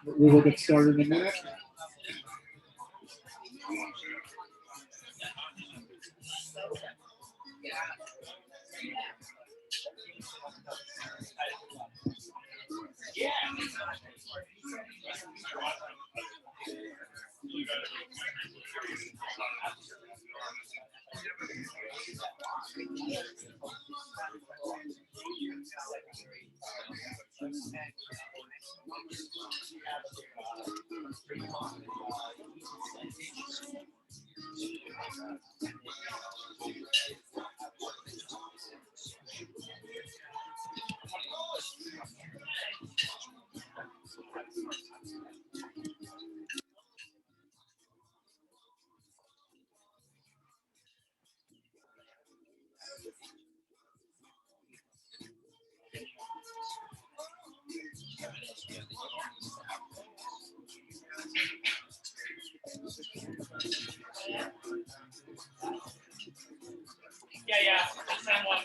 We will get started in a minute. Yeah.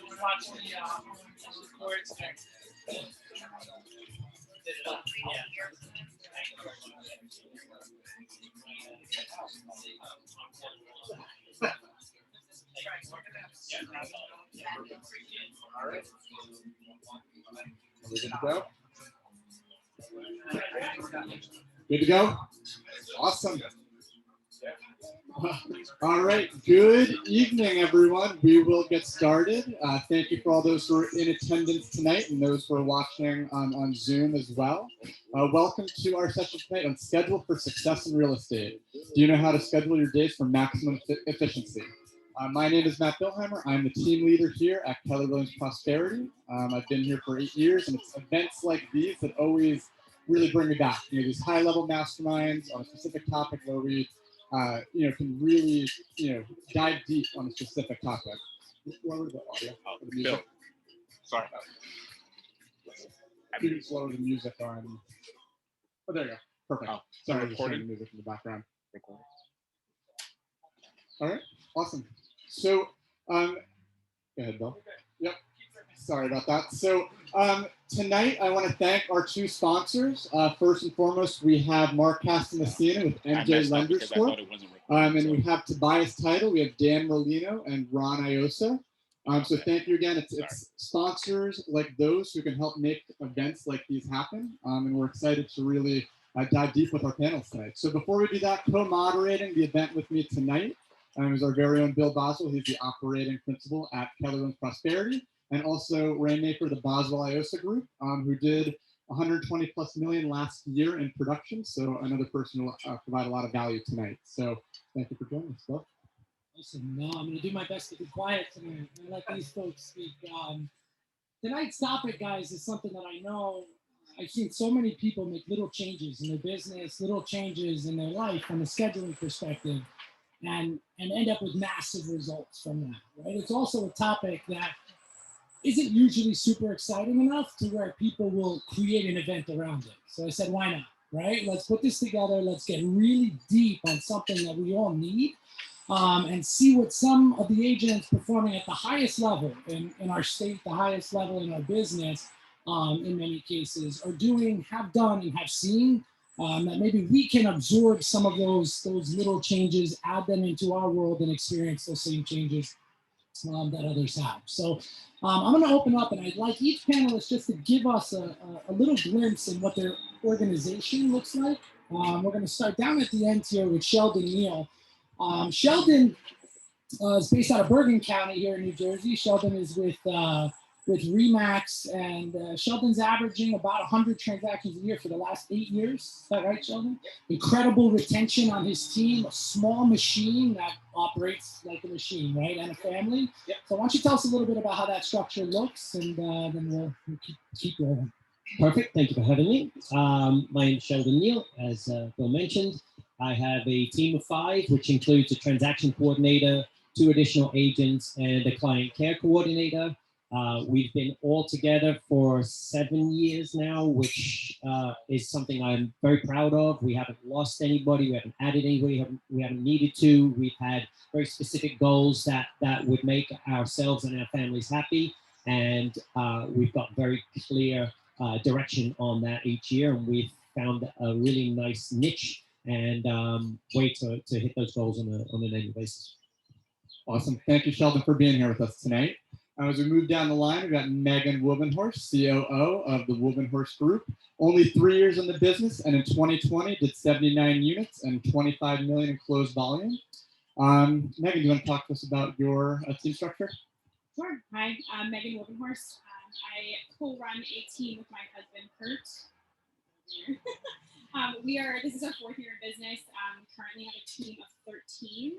We're watching the chords there. All right. Are we good to go? Good to go? Awesome. All right. Good evening, everyone. We will get started. Thank you for all those who are in attendance tonight and those who are watching on Zoom as well. Welcome to our session tonight on Schedule for Success in Real Estate. Do you know how to schedule your days for maximum efficiency? My name is Matt Billheimer. I'm the team leader here at Keller Williams Prosperity. I've been here for 8 years, and it's events like these that always really bring me back. These high-level masterminds on a specific topic where we can really, dive deep on a specific topic. Lower the audio. The music. Bill. Sorry. You can lower the music on. Oh, there you go. Perfect. Oh, sorry, I just recording? the music in the background. Recording. All right. Awesome. So, go ahead, Bill. Yep. Sorry about that. So tonight I want to thank our two sponsors. First and foremost, we have Mark Castellano with MJ Lenders Corp. And we have Tobias Title. We have Dan Merlino and Ron Iosa. So thank you again. It's sponsors like those who can help make events like these happen. And we're excited to really dive deep with our panels tonight. So before we do that, co-moderating the event with me tonight is our very own Bill Boswell. He's the operating principal at Keller Williams Prosperity. And also Rainmaker, the Boswell Iosa Group, who did 120 plus million last year in production. So another person will provide a lot of value tonight. So thank you for joining us, Bill. Listen, no, I'm going to do my best to be quiet tonight. I let these folks speak. Tonight's topic, guys, is something that I know I've seen so many people make little changes in their business, little changes in their life from a scheduling perspective, and end up with massive results from that, right? It's also a topic that isn't usually super exciting enough to where people will create an event around it. So I said, why not, right? Let's put this together. Let's get really deep on something that we all need and see what some of the agents performing at the highest level in our state, the highest level in our business, in many cases, are doing, have done, and have seen, that maybe we can absorb some of those little changes, add them into our world, and experience those same changes that others have. So I'm going to open up, and I'd like each panelist just to give us a little glimpse in what their organization looks like. We're going to start down at the end here with Sheldon Neal. Sheldon is based out of Bergen County here in New Jersey. Sheldon is with Remax, and Sheldon's averaging about 100 transactions a year for the last 8 years. Is that right, Sheldon? Incredible retention on his team, a small machine that operates like a machine, right? And a family. Yep. So why don't you tell us a little bit about how that structure looks, and then we'll keep rolling. Perfect. Thank you for having me. My name is Sheldon Neal, as Bill mentioned. I have a team of 5, which includes a transaction coordinator, 2 additional agents, and a client care coordinator. We've been all together for 7 years now, which is something I'm very proud of. We haven't lost anybody. We haven't added anybody. We haven't needed to. We've had very specific goals that would make ourselves and our families happy. And we've got very clear direction on that each year. And we've found a really nice niche and way to hit those goals on an annual basis. Awesome. Thank you, Sheldon, for being here with us tonight. As we move down the line, we've got Megan Wubbenhorst, COO of the Wubbenhorst Group. Only 3 years in the business, and in 2020 did 79 units and 25 million in closed volume. Megan, do you want to talk to us about your team structure? Sure. Hi, I'm Megan Wubbenhorst. I co-run a team with my husband, Kurt. This is our 4th year in business. Currently have a team of 13,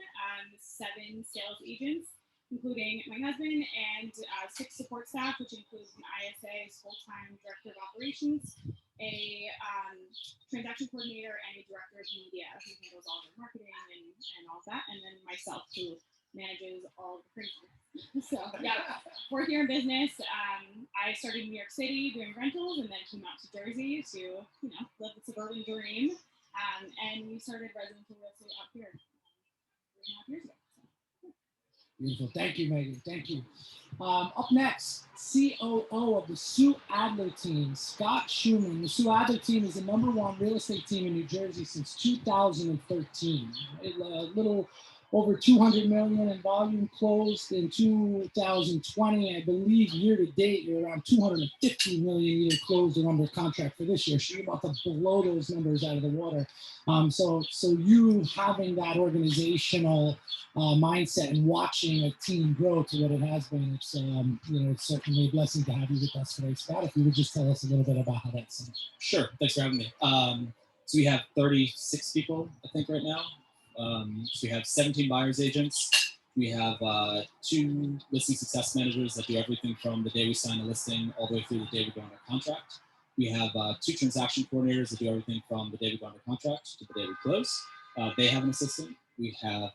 7 sales agents, including my husband, and 6 support staff, which includes an ISA, full-time director of operations, a transaction coordinator, and a director of media who handles all of our marketing and all of that, and then myself who manages all of the craziness. So yeah, 4th year in business. I started in New York City doing rentals, and then came out to Jersey to live the suburban dream. And we started residential real estate up here 3.5 years ago. Beautiful. Thank you, Megan. Thank you. Up next, COO of the Sue Adler team, Scott Schumann. The Sue Adler team is the #1 real estate team in New Jersey since 2013. A little over 200 million in volume closed in 2020. I believe year to date, you're around 250 million either closed or under contract for this year. So you're about to blow those numbers out of the water. So you having that organizational mindset and watching a team grow to what it has been, it's it's certainly a blessing to have you with us today, Scott. If you would just tell us a little bit about how that's done. Sure. Thanks for having me. So we have 36 people, I think, right now. So we have 17 buyers agents. We have 2 listing success managers that do everything from the day we sign a listing all the way through the day we go under contract. We have 2 transaction coordinators that do everything from the day we go under contract to the day we close. They have an assistant. We have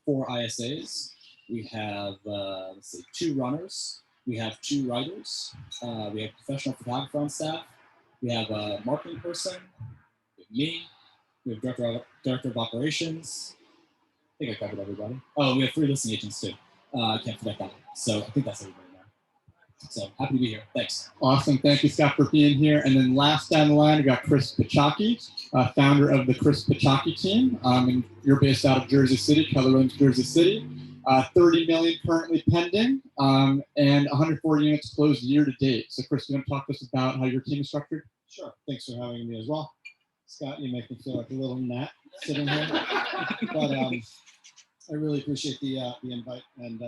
4 ISAs. We have 2 runners. We have 2 writers. We have a professional photographer on staff. We have a marketing person. We have me. We have director of operations. I think I covered everybody. Oh, we have 3 listing agents too. I can't forget that. So I think that's everybody now. So happy to be here. Thanks. Awesome. Thank you, Scott, for being here. And then last down the line, we got Chris Pachaki, founder of the Chris Pachaki team. And you're based out of Jersey City, Keller Williams, Jersey City. 30 million currently pending, and 140 units closed year to date. So Chris, you want to talk to us about how your team is structured? Sure. Thanks for having me as well. Scott, you make me feel like a little gnat sitting here. But I really appreciate the invite. And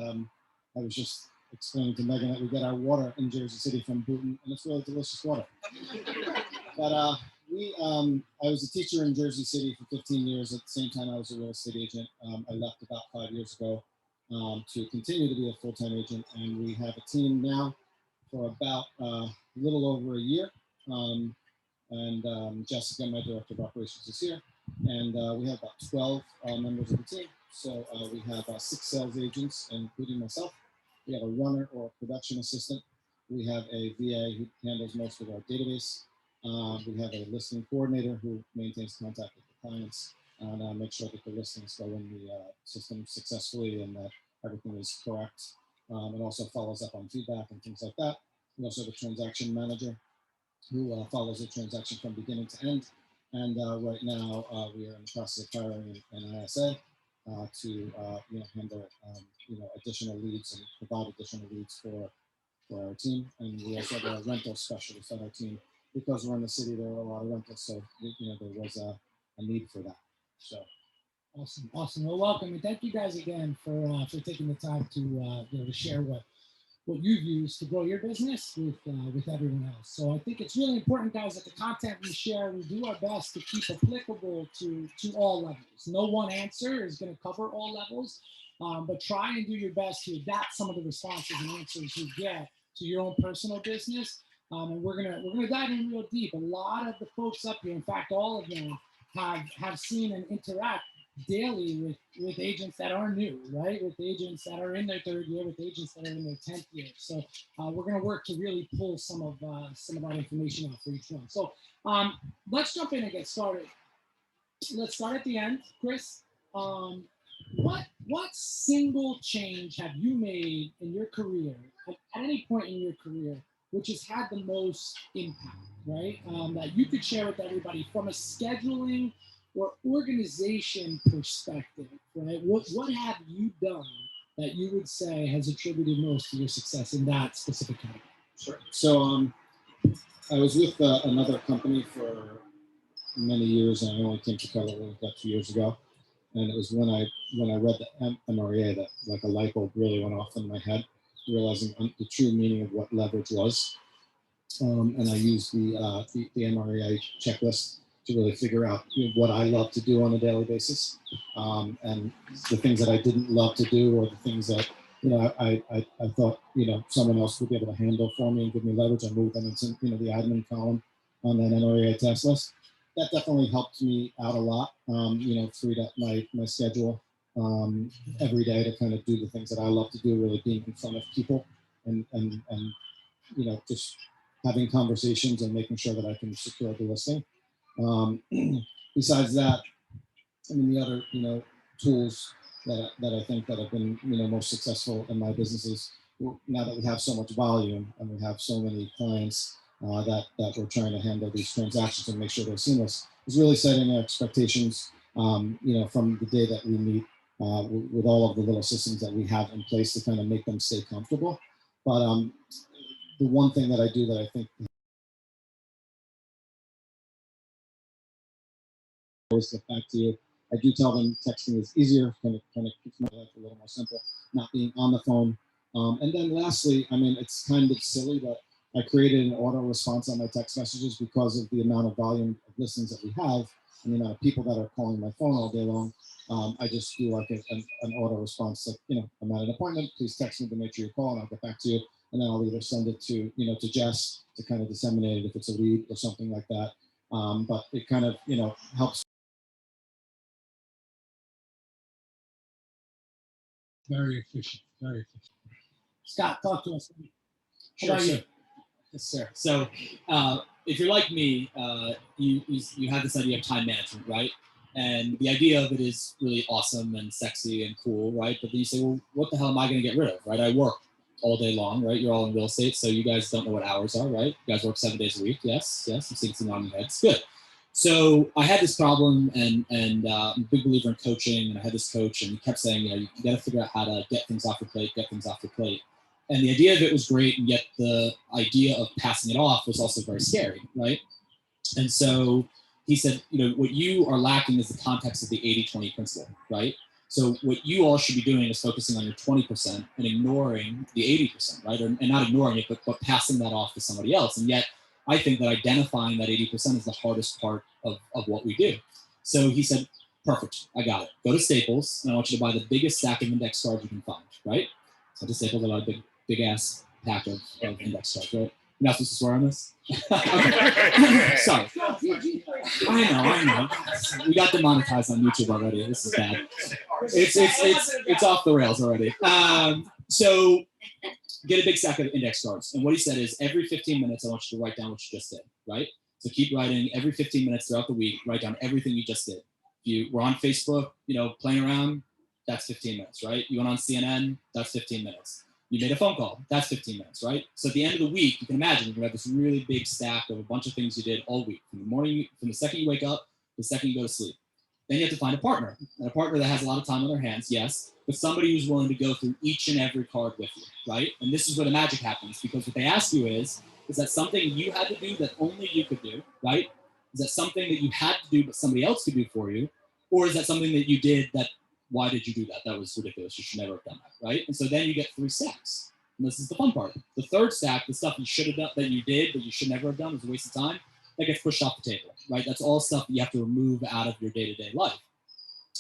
I was just explaining to Megan that we get our water in Jersey City from Booton, and it's really delicious water. But I was a teacher in Jersey City for 15 years. At the same time, I was a real estate agent. I left about 5 years ago to continue to be a full-time agent. And we have a team now for about a little over a year. Jessica, my director of operations, is here. And we have about 12 members of the team. So we have 6 sales agents, including myself. We have a runner or a production assistant. We have a VA who handles most of our database. We have a listing coordinator who maintains contact with the clients and makes sure that the listings go in the system successfully and that everything is correct. And also follows up on feedback and things like that. We also have a transaction manager who follows the transaction from beginning to end. And right now we are in the process of hiring an ISA to handle additional leads and provide additional leads for our team. And we also have a rental specialist on our team because we're in the city. There are a lot of rentals, so there was a need for that. So awesome. Well, welcome, and thank you guys again for taking the time to share what you've used to grow your business with everyone else. So I think it's really important, guys, that the content we share, we do our best to keep applicable to all levels. No one answer is going to cover all levels, but try and do your best to adapt some of the responses and answers you get to your own personal business. And we're gonna dive in real deep. A lot of the folks up here, in fact, all of them have seen and interact daily with agents that are new, right? With agents that are in their 3rd year, with agents that are in their 10th year. So we're going to work to really pull some of that information out for each one. So let's jump in and get started. Let's start at the end, Chris. What single change have you made in your career, at any point in your career, which has had the most impact, right? That you could share with everybody from a scheduling or organization perspective, right? What have you done that you would say has attributed most to your success in that specific category? Sure. So I was with another company for many years, and I only came to Colorado about 2 years ago. And it was when I read the MREA that like a light bulb really went off in my head, realizing the true meaning of what leverage was. And I used the MREA checklist to really figure out what I love to do on a daily basis, and the things that I didn't love to do, or the things that I thought someone else would be able to handle for me and give me leverage. I moved them into the admin column on that MREA task list. That definitely helped me out a lot. Freed up my schedule every day to kind of do the things that I love to do, really being in front of people and just having conversations and making sure that I can secure the listing. Besides that, the other tools that I think that have been most successful in my businesses, now that we have so much volume and we have so many clients that we're trying to handle these transactions and make sure they're seamless, is really setting our expectations from the day that we meet with all of the little systems that we have in place to kind of make them stay comfortable. But the one thing that I do that I think always get back to you, I do tell them texting is easier, kind of keeps my life a little more simple, not being on the phone. And then lastly, it's kind of silly, but I created an auto response on my text messages because of the amount of volume of listings that we have and the amount of people that are calling my phone all day long. I just do like an auto response, like, I'm at an appointment, please text me to make sure you call and I'll get back to you. And then I'll either send it to, to Jess to kind of disseminate it if it's a lead or something like that. But it kind of, helps. Very efficient, very efficient. Scott, talk to us. How Sure, about you? sir. Yes, sir. So if you're like me, you have this idea of time management, right? And the idea of it is really awesome and sexy and cool, right? But then you say, well, what the hell am I going to get rid of, right? I work all day long, right? You're all in real estate, so you guys don't know what hours are, right? You guys work 7 days a week. Yes. I'm seeing some on your heads. Good. So I had this problem, and I'm a big believer in coaching, and I had this coach, and he kept saying, you got to figure out how to get things off your plate. And the idea of it was great, and yet the idea of passing it off was also very scary, right? And so he said, what you are lacking is the context of the 80-20 principle, right? So what you all should be doing is focusing on your 20% and ignoring the 80%, right? And not ignoring it, but passing that off to somebody else. And yet I think that identifying that 80% is the hardest part of what we do. So he said, perfect, I got it. Go to Staples, and I want you to buy the biggest stack of index cards you can find, right? So to Staples, I got a big ass pack of index cards, right? You're not supposed to swear on this? Sorry. I know. We got demonetized on YouTube already. This is bad. It's off the rails already. So get a big stack of index cards. And what he said is every 15 minutes, I want you to write down what you just did, right? So keep writing every 15 minutes throughout the week, write down everything you just did. If you were on Facebook, playing around, that's 15 minutes, right? You went on CNN, that's 15 minutes. You made a phone call, that's 15 minutes, right? So at the end of the week, you can imagine you're gonna have this really big stack of a bunch of things you did all week, from the morning, from the second you wake up, to the second you go to sleep. Then you have to find a partner, and a partner that has a lot of time on their hands, yes, but somebody who's willing to go through each and every card with you, right? And this is where the magic happens, because what they ask you is that something you had to do that only you could do, right? Is that something that you had to do but somebody else could do for you? Or is that something that you did that, why did you do that? That was ridiculous. You should never have done that, right? And so then you get 3 stacks. And this is the fun part. The third stack, the stuff you should have done, that you did, but you should never have done, was a waste of time, that gets pushed off the table, right? That's all stuff that you have to remove out of your day-to-day life.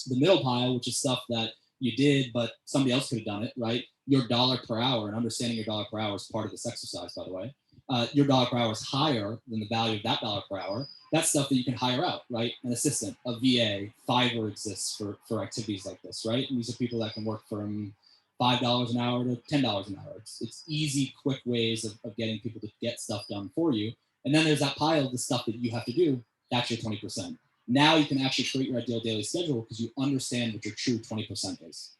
The middle pile, which is stuff that you did, but somebody else could have done it, right? Your dollar per hour, and understanding your dollar per hour is part of this exercise, by the way. Your dollar per hour is higher than the value of that dollar per hour. That's stuff that you can hire out, right? An assistant, a VA, Fiverr exists for activities like this, right? And these are people that can work from $5 an hour to $10 an hour. It's easy, quick ways of getting people to get stuff done for you. And then there's that pile of the stuff that you have to do. That's your 20%. Now you can actually create your ideal daily schedule because you understand what your true 20% is.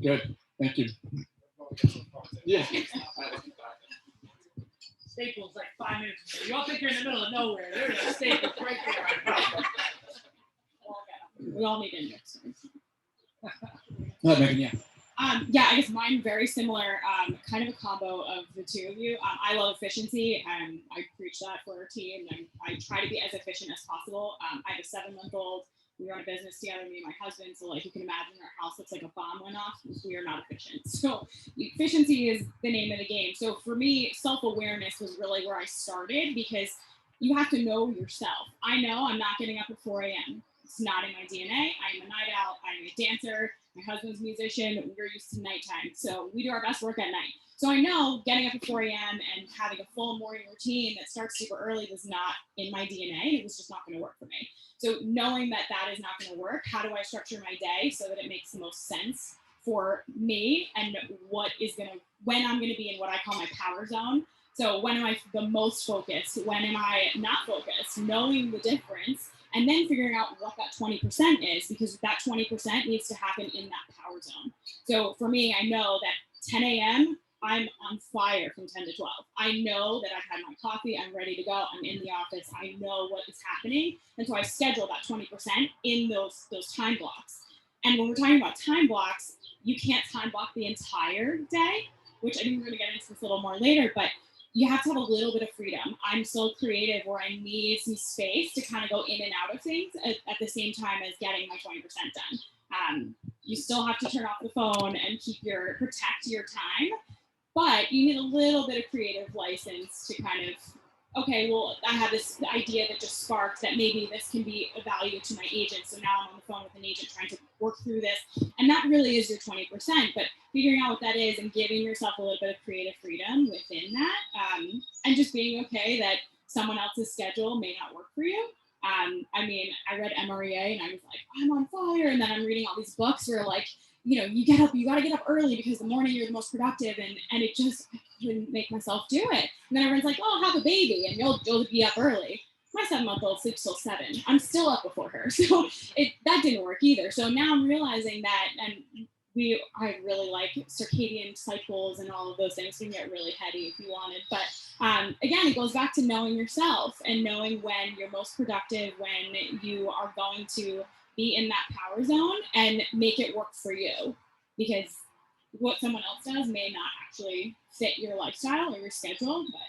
Good. Thank you. Yeah. Staples like 5 minutes from there. You all think you're in the middle of nowhere. There's a Staples right there. We all need index. Go ahead, Megan. Yeah. Yeah, I guess mine very similar, kind of a combo of the two of you. I love efficiency, and I preach that for our team. And I try to be as efficient as possible. I have a 7-month-old. We run a business together, me and my husband. So, like, you can imagine, our house looks like a bomb went off. We are not efficient. So, efficiency is the name of the game. So, for me, self-awareness was really where I started, because you have to know yourself. I know I'm not getting up at 4 a.m. It's not in my DNA. I am a night owl. I'm a dancer. My husband's a musician. We're used to nighttime. So we do our best work at night. So I know getting up at 4 a.m. and having a full morning routine that starts super early was not in my DNA. It was just not going to work for me. So knowing that that is not going to work, how do I structure my day so that it makes the most sense for me and when I'm going to be in what I call my power zone. So when am I the most focused? When am I not focused? Knowing the difference. And then figuring out what that 20% is, because that 20% needs to happen in that power zone. So for me, I know that 10 a.m., I'm on fire from 10 to 12. I know that I've had my coffee, I'm ready to go, I'm in the office, I know what is happening. And so I schedule that 20% in those time blocks. And when we're talking about time blocks, you can't time block the entire day, which I think we're going to get into this a little more later, but you have to have a little bit of freedom. I'm so creative where I need some space to kind of go in and out of things at the same time as getting my 20% done. You still have to turn off the phone and protect your time, but you need a little bit of creative license to kind of, okay, well, I have this idea that just sparked that maybe this can be of value to my agent. So now I'm on the phone with an agent trying to work through this. And that really is your 20%. But figuring out what that is and giving yourself a little bit of creative freedom within that, and just being okay that someone else's schedule may not work for you. I mean, I read MREA and I was like, I'm on fire. And then I'm reading all these books where, like, you know, you got to get up early because the morning you're the most productive. And it just, I couldn't make myself do it. And then everyone's like, oh, have a baby and you'll be up early. My 7-month-old sleeps till 7. I'm still up before her. So that didn't work either. So now I'm realizing that, and I really like circadian cycles and all of those things. We can get really heady if you wanted. But again, it goes back to knowing yourself and knowing when you're most productive, when you are going to be in that power zone and make it work for you. Because what someone else does may not actually fit your lifestyle or your schedule. But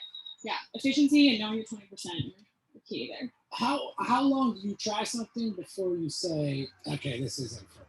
yeah, efficiency and knowing your 20% are key there. How long do you try something before you say, okay, this isn't for me?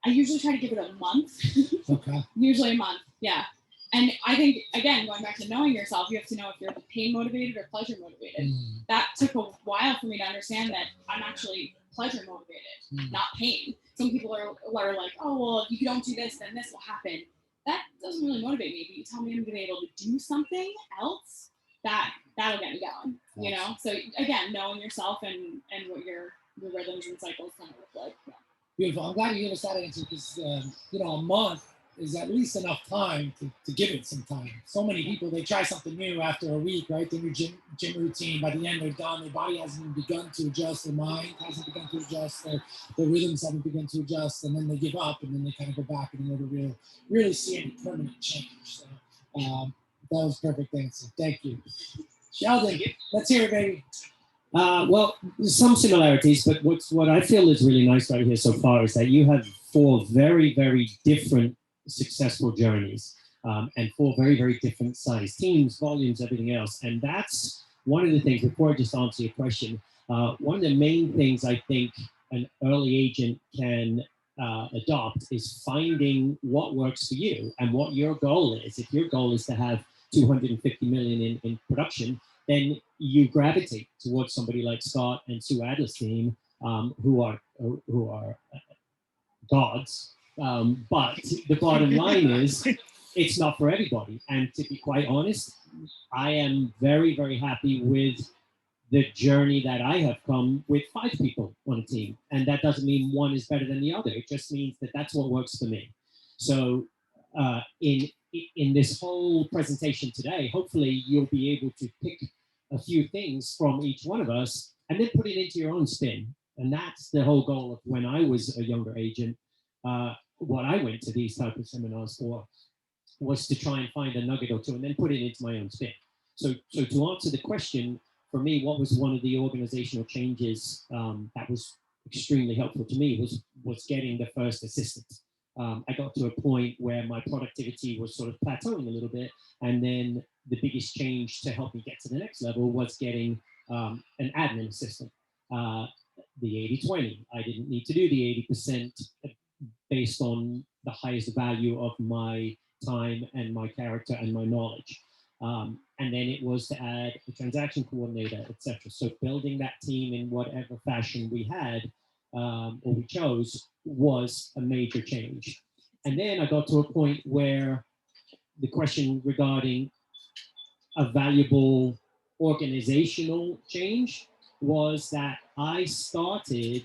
I usually try to give it a month. Okay. Usually a month, yeah. And I think, again, going back to knowing yourself, you have to know if you're pain motivated or pleasure motivated. That took a while for me to understand that I'm actually pleasure motivated, not pain. Some people are like, oh, well, if you don't do this, then this will happen. That doesn't really motivate me. But you tell me I'm going to be able to do something else, that'll get me going, you know? So again, knowing yourself and what your rhythms and cycles kind of look like. Yeah. Beautiful. I'm glad you gave us that answer because, a month is at least enough time to give it some time. So many people, they try something new after a week, right? Their new gym routine, by the end they're done. Their body hasn't even begun to adjust. Their mind hasn't begun to adjust. Their rhythms haven't begun to adjust. And then they give up and then they kind of go back and never really see any permanent change. So that was a perfect answer. Thank you. Sheldon, let's hear it, baby. Well, some similarities, but what I feel is really nice right here so far is that you have 4 very, very different successful journeys and 4 very, very different size teams, volumes, everything else. And that's one of the things, before I just answer your question, one of the main things I think an early agent can adopt is finding what works for you and what your goal is. If your goal is to have 250 million in production, then you gravitate towards somebody like Scott and Sue Adler's team, who are gods. But the bottom line is, it's not for everybody. And to be quite honest, I am very, very happy with the journey that I have come with 5 people on a team. And that doesn't mean one is better than the other. It just means that that's what works for me. So in this whole presentation today, hopefully you'll be able to pick a few things from each one of us and then put it into your own spin. And that's the whole goal of when I was a younger agent, what I went to these type of seminars for. was to try and find a nugget or two and then put it into my own spin. So to answer the question, for me, what was one of the organizational changes that was extremely helpful to me was getting the first assistant. I got to a point where my productivity was sort of plateauing a little bit, and then the biggest change to help me get to the next level was getting an admin assistant. The 80-20. I didn't need to do the 80% based on the highest value of my time and my character and my knowledge. And then it was to add a transaction coordinator, etc. So building that team in whatever fashion we had or we chose was a major change. And then I got to a point where the question regarding a valuable organizational change was that I started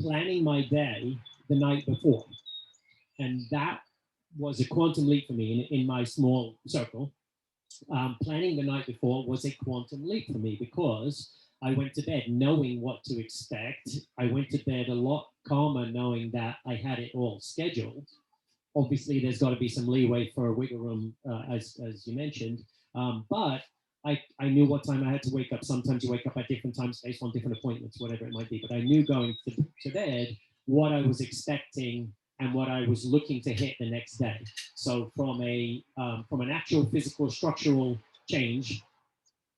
planning my day the night before. And that was a quantum leap for me in my small circle. Planning the night before was a quantum leap for me because I went to bed knowing what to expect. I went to bed a lot calmer knowing that I had it all scheduled. Obviously, there's got to be some leeway for wiggle room, as you mentioned. But I knew what time I had to wake up. Sometimes you wake up at different times based on different appointments, whatever it might be. But I knew going to bed what I was expecting and what I was looking to hit the next day. So from an actual physical structural change,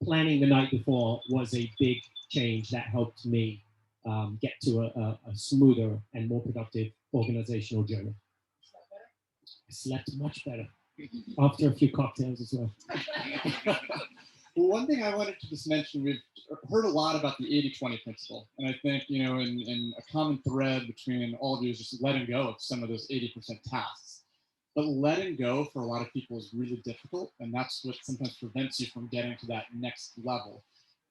planning the night before was a big change that helped me get to a smoother and more productive organizational journey. I slept much better after a few cocktails as well. Well, one thing I wanted to just mention, we've heard a lot about the 80-20 principle. And I think, in a common thread between all of you is just letting go of some of those 80% tasks. But letting go for a lot of people is really difficult. And that's what sometimes prevents you from getting to that next level.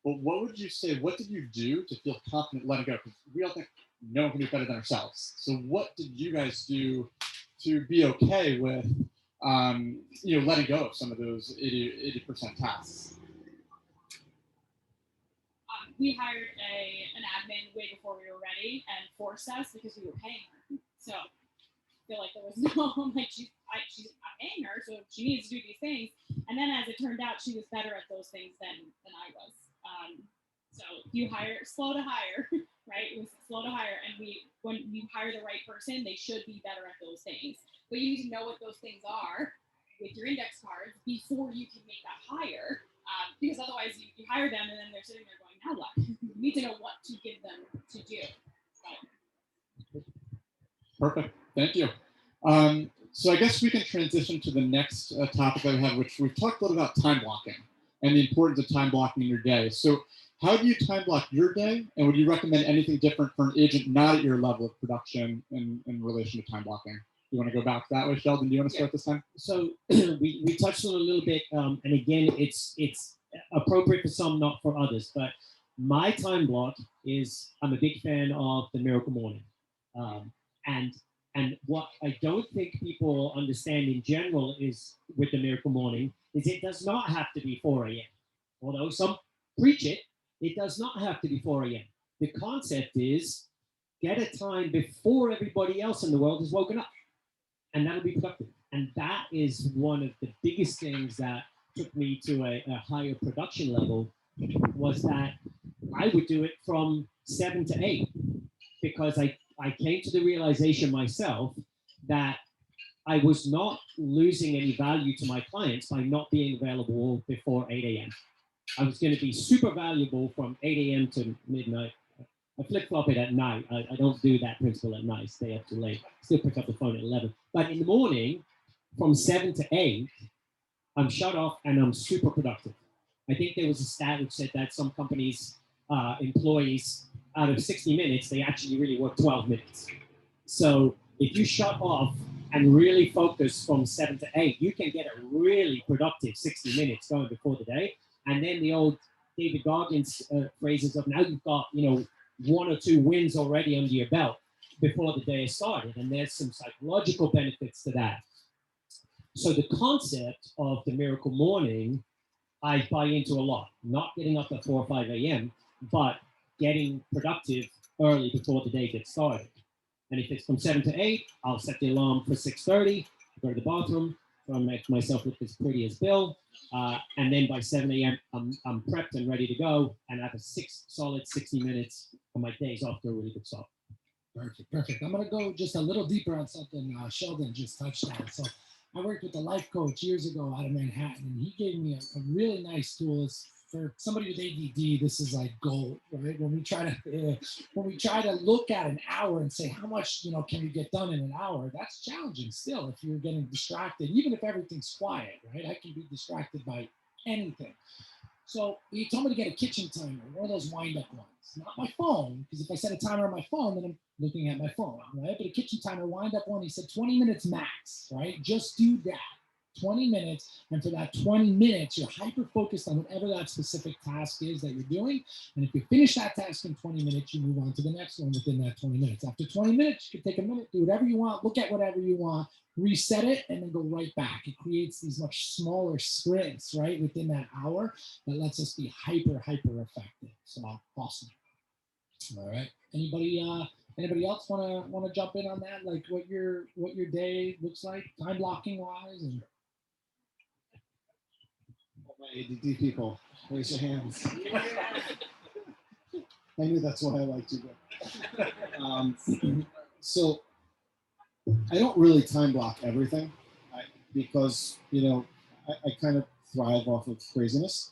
But what would you say, what did you do to feel confident letting go? Because we all think no one can do better than ourselves. So what did you guys do to be okay with, letting go of some of those 80% tasks? We hired an admin way before we were ready and forced us because we were paying her. So I feel like there was no, she's I'm paying her, so she needs to do these things. And then as it turned out, she was better at those things than I was. So you slow to hire, right? It was slow to hire. And when you hire the right person, they should be better at those things. But you need to know what those things are with your index cards before you can make that hire. Because otherwise you hire them and then they're sitting there going, now what? You need to know what to give them to do. Perfect. Thank you. So I guess we can transition to the next topic that we have, which we've talked a little about time blocking and the importance of time blocking in your day. So how do you time block your day? And would you recommend anything different for an agent not at your level of production in relation to time blocking? You want to go back that way, Sheldon? Do you want to start this time? So we touched on it a little bit, and again, it's appropriate for some, not for others. But my time block is I'm a big fan of the Miracle Morning, and what I don't think people understand in general is with the Miracle Morning is it does not have to be 4 a.m. Although some preach it, it does not have to be 4 a.m. The concept is get a time before everybody else in the world has woken up. And that'll be productive. And that is one of the biggest things that took me to a higher production level was that I would do it from 7 to 8 because I came to the realization myself that I was not losing any value to my clients by not being available before 8 a.m. I was going to be super valuable from 8 a.m. to midnight. I flip-flop it at night. I don't do that principle at night, stay up too late. Still pick up the phone at 11. But in the morning, from 7 to 8, I'm shut off and I'm super productive. I think there was a stat which said that some companies, employees, out of 60 minutes, they actually really work 12 minutes. So if you shut off and really focus from 7 to 8, you can get a really productive 60 minutes going before the day. And then the old David Goggins phrases of now you've got, 1 or 2 wins already under your belt before the day has started. And there's some psychological benefits to that. So the concept of the Miracle Morning, I buy into a lot. Not getting up at 4 or 5 a.m., but getting productive early before the day gets started. And if it's from 7 to 8, I'll set the alarm for 6:30, go to the bathroom, from myself look as pretty as Bill. And then by 7 a.m., I'm prepped and ready to go. And I have a solid 60 minutes on my days off to a really good start. Perfect, perfect. I'm gonna go just a little deeper on something Sheldon just touched on. So I worked with a life coach years ago out of Manhattan, and he gave me a really nice tool. It's for somebody with ADD, this is like gold, right? When we try to look at an hour and say how much can you get done in an hour, that's challenging still if you're getting distracted, even if everything's quiet, right? I can be distracted by anything. So he told me to get a kitchen timer, one of those wind-up ones, not my phone, because if I set a timer on my phone, then I'm looking at my phone, right? But a kitchen timer, wind-up one, he said 20 minutes max, right? Just do that, 20 minutes, and for that 20 minutes, you're hyper-focused on whatever that specific task is that you're doing, and if you finish that task in 20 minutes, you move on to the next one within that 20 minutes. After 20 minutes, you can take a minute, do whatever you want, look at whatever you want, reset it, and then go right back. It creates these much smaller sprints, right, within that hour that lets us be hyper effective. So awesome. All right. Anybody else wanna jump in on that? Like what your day looks like, time blocking wise, and All my ADD people, raise your hands. I knew that's why I liked you. So I don't really time block everything because I kind of thrive off of craziness,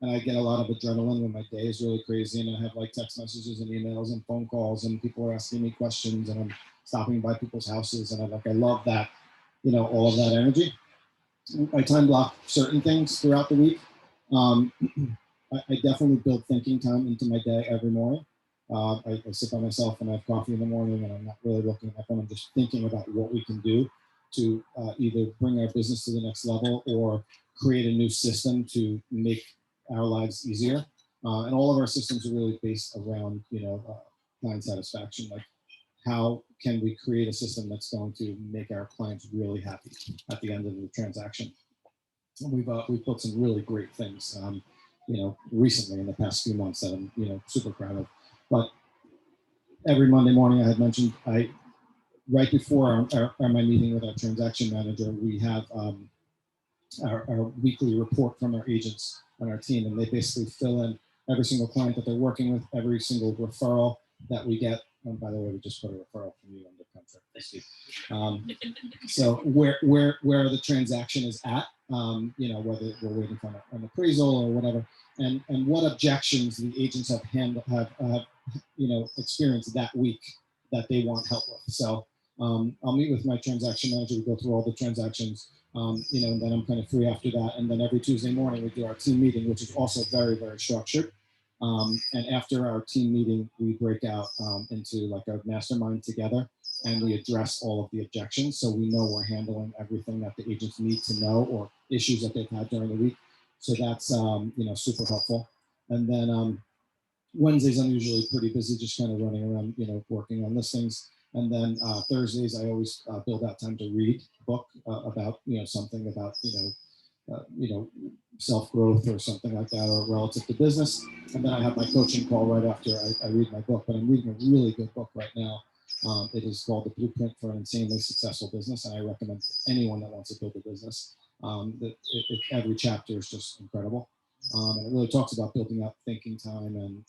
and I get a lot of adrenaline when my day is really crazy, and I have like text messages and emails and phone calls, and people are asking me questions, and I'm stopping by people's houses, and I love that, all of that energy. I time block certain things throughout the week. I definitely build thinking time into my day every morning. I sit by myself and I have coffee in the morning, and I'm not really looking at my phone. I'm just thinking about what we can do to either bring our business to the next level or create a new system to make our lives easier. And all of our systems are really based around, client satisfaction. Like, how can we create a system that's going to make our clients really happy at the end of the transaction? And we've built some really great things, recently in the past few months that I'm, super proud of. But every Monday morning, I had mentioned, right before my meeting with our transaction manager, we have our weekly report from our agents on our team, and they basically fill in every single client that they're working with, every single referral that we get. And by the way, we just put a referral from you under contract this week. So where the transaction is at, whether we're waiting for an appraisal or whatever, and what objections the agents have experienced that week that they want help with. So I'll meet with my transaction manager. We go through all the transactions, and then I'm kind of free after that. And then every Tuesday morning we do our team meeting, which is also very, very structured. And after our team meeting, we break out into like a mastermind together, and we address all of the objections. So we know we're handling everything that the agents need to know or issues that they've had during the week. So that's, super helpful. And then Wednesdays, I'm usually pretty busy, just kind of running around, working on listings. And then Thursdays, I always build out time to read a book about, something about, self-growth or something like that, or relative to business. And then I have my coaching call right after I read my book. But I'm reading a really good book right now. It is called The Blueprint for an Insanely Successful Business, and I recommend anyone that wants to build a business. Every chapter is just incredible. And it really talks about building up thinking time, and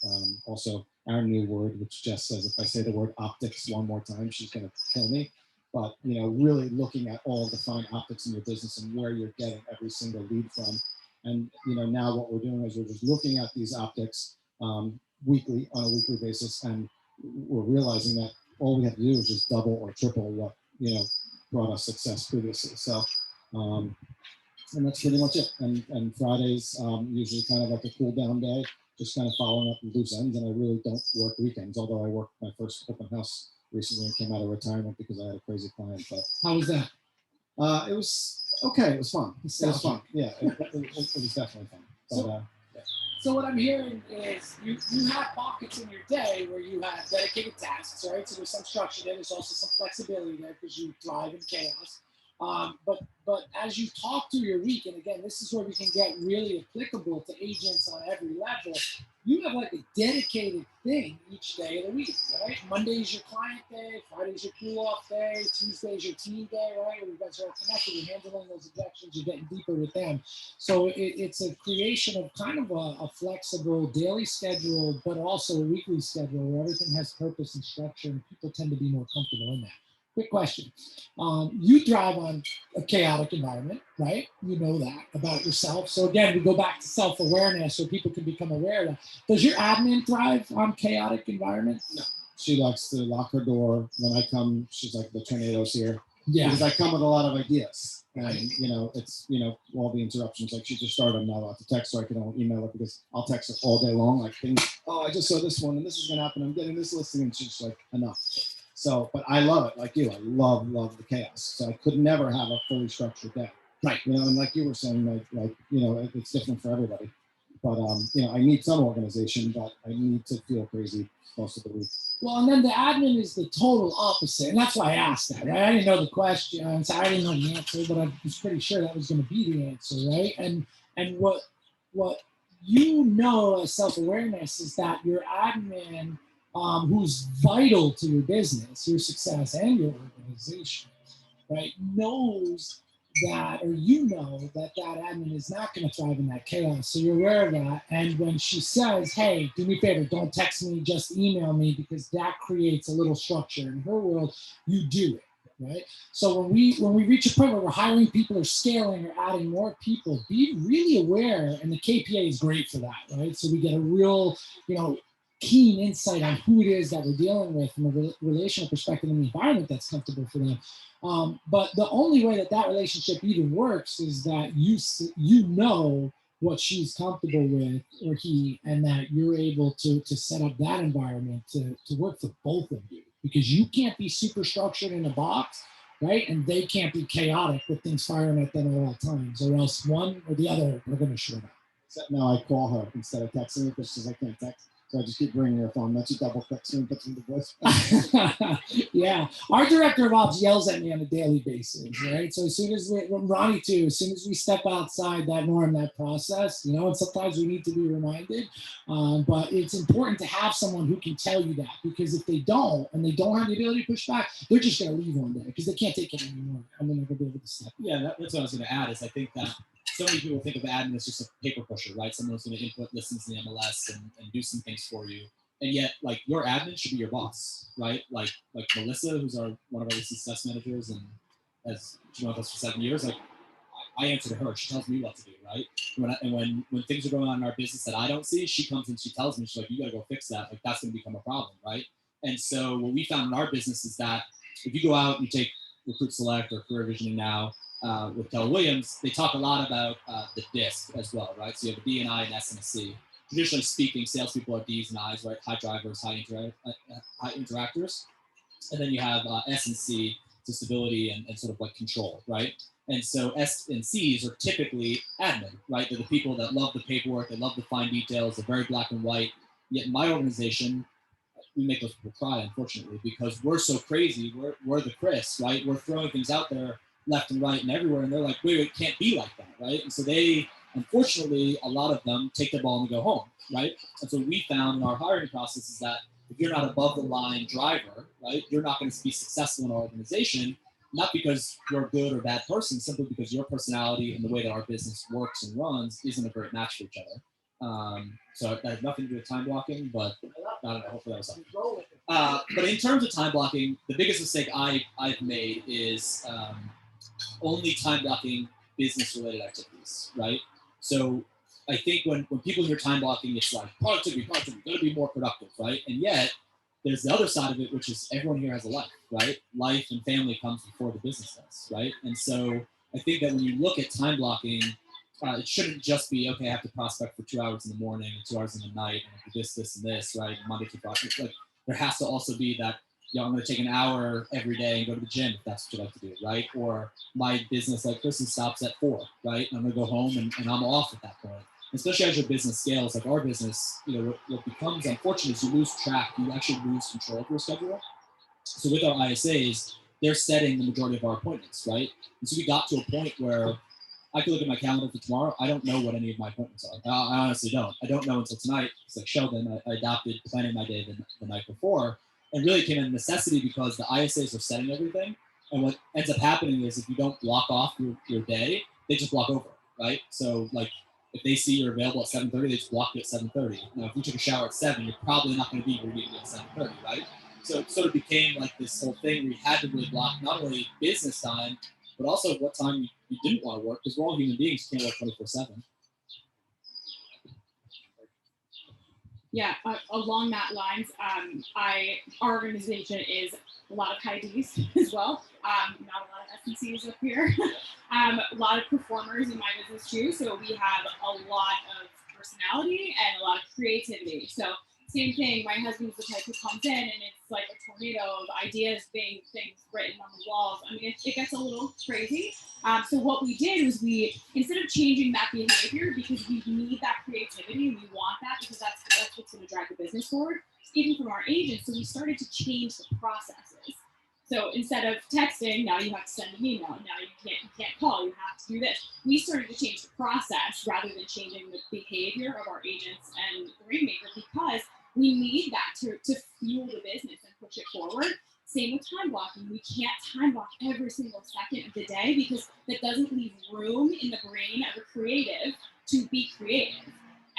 also our new word, which Jess says, if I say the word optics one more time, she's going to kill me. But, really looking at all the fine optics in your business and where you're getting every single lead from. And, now what we're doing is we're just looking at these optics weekly, on a weekly basis. And we're realizing that all we have to do is just double or triple what, brought us success previously. So, and that's pretty much it. And Fridays, usually kind of like a cool down day, just kind of following up loose ends. And I really don't work weekends, although I worked my first open house recently and came out of retirement because I had a crazy client. But how was that? It was okay. It was fun. It was fun. Yeah, it was definitely fun. But, So what I'm hearing is you have pockets in your day where you have dedicated tasks, right? So there's some structure there. There's also some flexibility there because you thrive in chaos. But as you talk through your week, and again, this is where we can get really applicable to agents on every level. You have like a dedicated thing each day of the week, right? Monday's your client day, Friday's your cool off day, Tuesday's your team day, right? Where you guys are all connected, you're handling those objections, you're getting deeper with them. So it's a creation of kind of a flexible daily schedule, but also a weekly schedule where everything has purpose and structure, and people tend to be more comfortable in that. Quick question. You thrive on a chaotic environment, right? You know that about yourself. So again, we go back to self-awareness so people can become aware of that. Does your admin thrive on chaotic environments? No. She likes to lock her door. When I come, she's like, the tornado's here. Yeah. Because I come with a lot of ideas. And, it's, all the interruptions. Like she just started, I'm not allowed to text her. I can only email her because I'll text her all day long. Like things, I just saw this one and this is going to happen. I'm getting this listing. And she's just like, enough. So, but I love it like you. I love the chaos. So I could never have a fully structured day. Right. And like you were saying, it's different for everybody. But, I need some organization, but I need to feel crazy most of the week. Well, and then the admin is the total opposite. And that's why I asked that, right? I didn't know the question. So I didn't know the answer, but I was pretty sure that was going to be the answer, right? And what as self-awareness is that your admin, who's vital to your business, your success, and your organization, right, knows that, or that admin is not going to thrive in that chaos. So you're aware of that. And when she says, hey, do me a favor, don't text me, just email me, because that creates a little structure. In her world, you do it, right? So when we reach a point where we're hiring people or scaling or adding more people, be really aware, and the KPA is great for that, right? So we get a real, keen insight on who it is that we're dealing with from a relational perspective and the environment that's comfortable for them. But the only way that relationship even works is that you know what she's comfortable with, or he, and that you're able to set up that environment to work for both of you, because you can't be super structured in a box, right? And they can't be chaotic with things firing at them at all times, or else one or the other are going to shut up. Except now I call her instead of texting her because she says I can't text. So I just keep ringing her phone. Then she double clicks and puts in the voice. Yeah. Our director of ops yells at me on a daily basis, right? So as soon as Ronnie too, as soon as we step outside that norm, that process, and sometimes we need to be reminded. But it's important to have someone who can tell you that, because if they don't, and they don't have the ability to push back, they're just going to leave one day because they can't take it anymore. And they're not going to be able to step. Yeah, that's what I was going to add. Is I think that so many people think of admin as just a paper pusher, right? Someone who's going to input listings in the MLS and do some things for you. And yet, like, your admin should be your boss, right? Like Melissa, who's one of our success managers, and has been with us for 7 years. Like, I answer to her. She tells me what to do, right? When things are going on in our business that I don't see, she comes and she tells me, she's like, you got to go fix that. Like, that's going to become a problem, right? And so what we found in our business is that if you go out and you take Recruit Select or Career Visioning now, with Keller Williams, they talk a lot about the DISC as well, right? So you have a D and I and S and a C. Traditionally speaking, salespeople are D's and I's, right? High drivers, high interactors. And then you have S and C, so stability and sort of like control, right? And so S and C's are typically admin, right? They're the people that love the paperwork, they love the fine details, they're very black and white. Yet in my organization, we make those people cry, unfortunately, because we're so crazy. We're the Chris, right? We're throwing things out there left and right and everywhere, and they're like, wait, it can't be like that, right? And so they, unfortunately, a lot of them take the ball and go home, right? And so we found in our hiring process is that if you're not above the line driver, right, you're not going to be successful in our organization, not because you're a good or bad person, simply because your personality and the way that our business works and runs isn't a great match for each other. So that has nothing to do with time blocking, but I don't know, hopefully that was something. But in terms of time blocking, the biggest mistake I've made is only time blocking business related activities, right? So I think when people hear time blocking, it's like productivity, gotta be more productive, right? And yet there's the other side of it, which is everyone here has a life, right? Life and family comes before the business does, right? And so I think that when you look at time blocking, it shouldn't just be, okay, I have to prospect for 2 hours in the morning and 2 hours in the night, and I do this, and this, right? Monday through Friday. Like, there has to also be that, I'm going to take an hour every day and go to the gym if that's what you like to do, right? Or my business, like Kristen, stops at 4, right? And I'm going to go home and I'm off at that point. Especially as your business scales, like our business, what becomes unfortunate is you lose track. You actually lose control of your schedule. So with our ISAs, they're setting the majority of our appointments, right? And so we got to a point where I could look at my calendar for tomorrow. I don't know what any of my appointments are. I honestly don't. I don't know until tonight. It's like Sheldon, I adopted planning my day the night before, and really came in a necessity because the ISAs are setting everything. And what ends up happening is if you don't block off your day, they just block over, right? So like if they see you're available at 7:30, they just block you at 7:30. Now, if you took a shower at 7, you're probably not going to be in your meeting at 7:30, right? So it sort of became like this whole thing where you had to really block not only business time, but also what time you didn't want to work, because we're all human beings, you can't work 24/7. Yeah, along that lines, our organization is a lot of high Ds as well. Not a lot of SNCs up here. A lot of performers in my business too. So we have a lot of personality and a lot of creativity. So same thing. My husband's the type who comes in and it's like a tornado of ideas, things written on the walls. I mean, it gets a little crazy. So what we did was instead of changing that behavior because we need that creativity and we want that because that's what's going to drive the business forward, even from our agents. So we started to change the processes. So instead of texting, now you have to send an email. Now you can't call. You have to do this. We started to change the process rather than changing the behavior of our agents and the Rainmaker because we need that to fuel the business and push it forward. Same with time blocking. We can't time block every single second of the day because that doesn't leave room in the brain of a creative to be creative.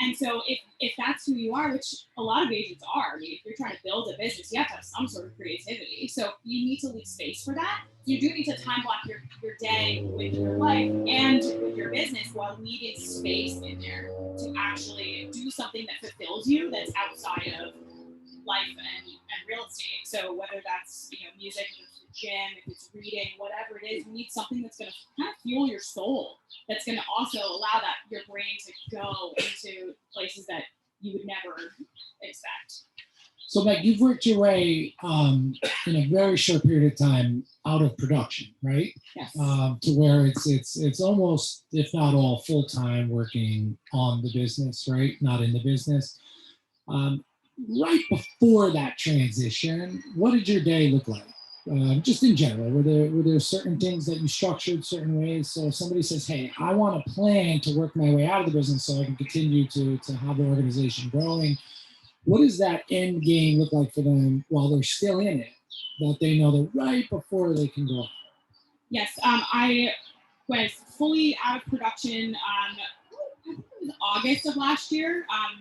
And so if that's who you are, which a lot of agents are, I mean, if you're trying to build a business, you have to have some sort of creativity. So you need to leave space for that. You do need to time block your day with your life and with your business while leaving space in there to actually do something that fulfills you that's outside of life and real estate. So whether that's music, if it's the gym, if it's reading, whatever it is, you need something that's going to kind of fuel your soul. That's going to also allow that your brain to go into places that you would never expect. So, Meg, you've worked your way in a very short period of time out of production, right? Yes. To where it's almost, if not all, full time working on the business, right? Not in the business. Right before that transition, what did your day look like? Just in general, were there certain things that you structured certain ways? So if somebody says, hey, I want to plan to work my way out of the business so I can continue to have the organization growing, what does that end game look like for them while they're still in it, that they know that right before they can go? Yes, I was fully out of production I think it was August of last year. I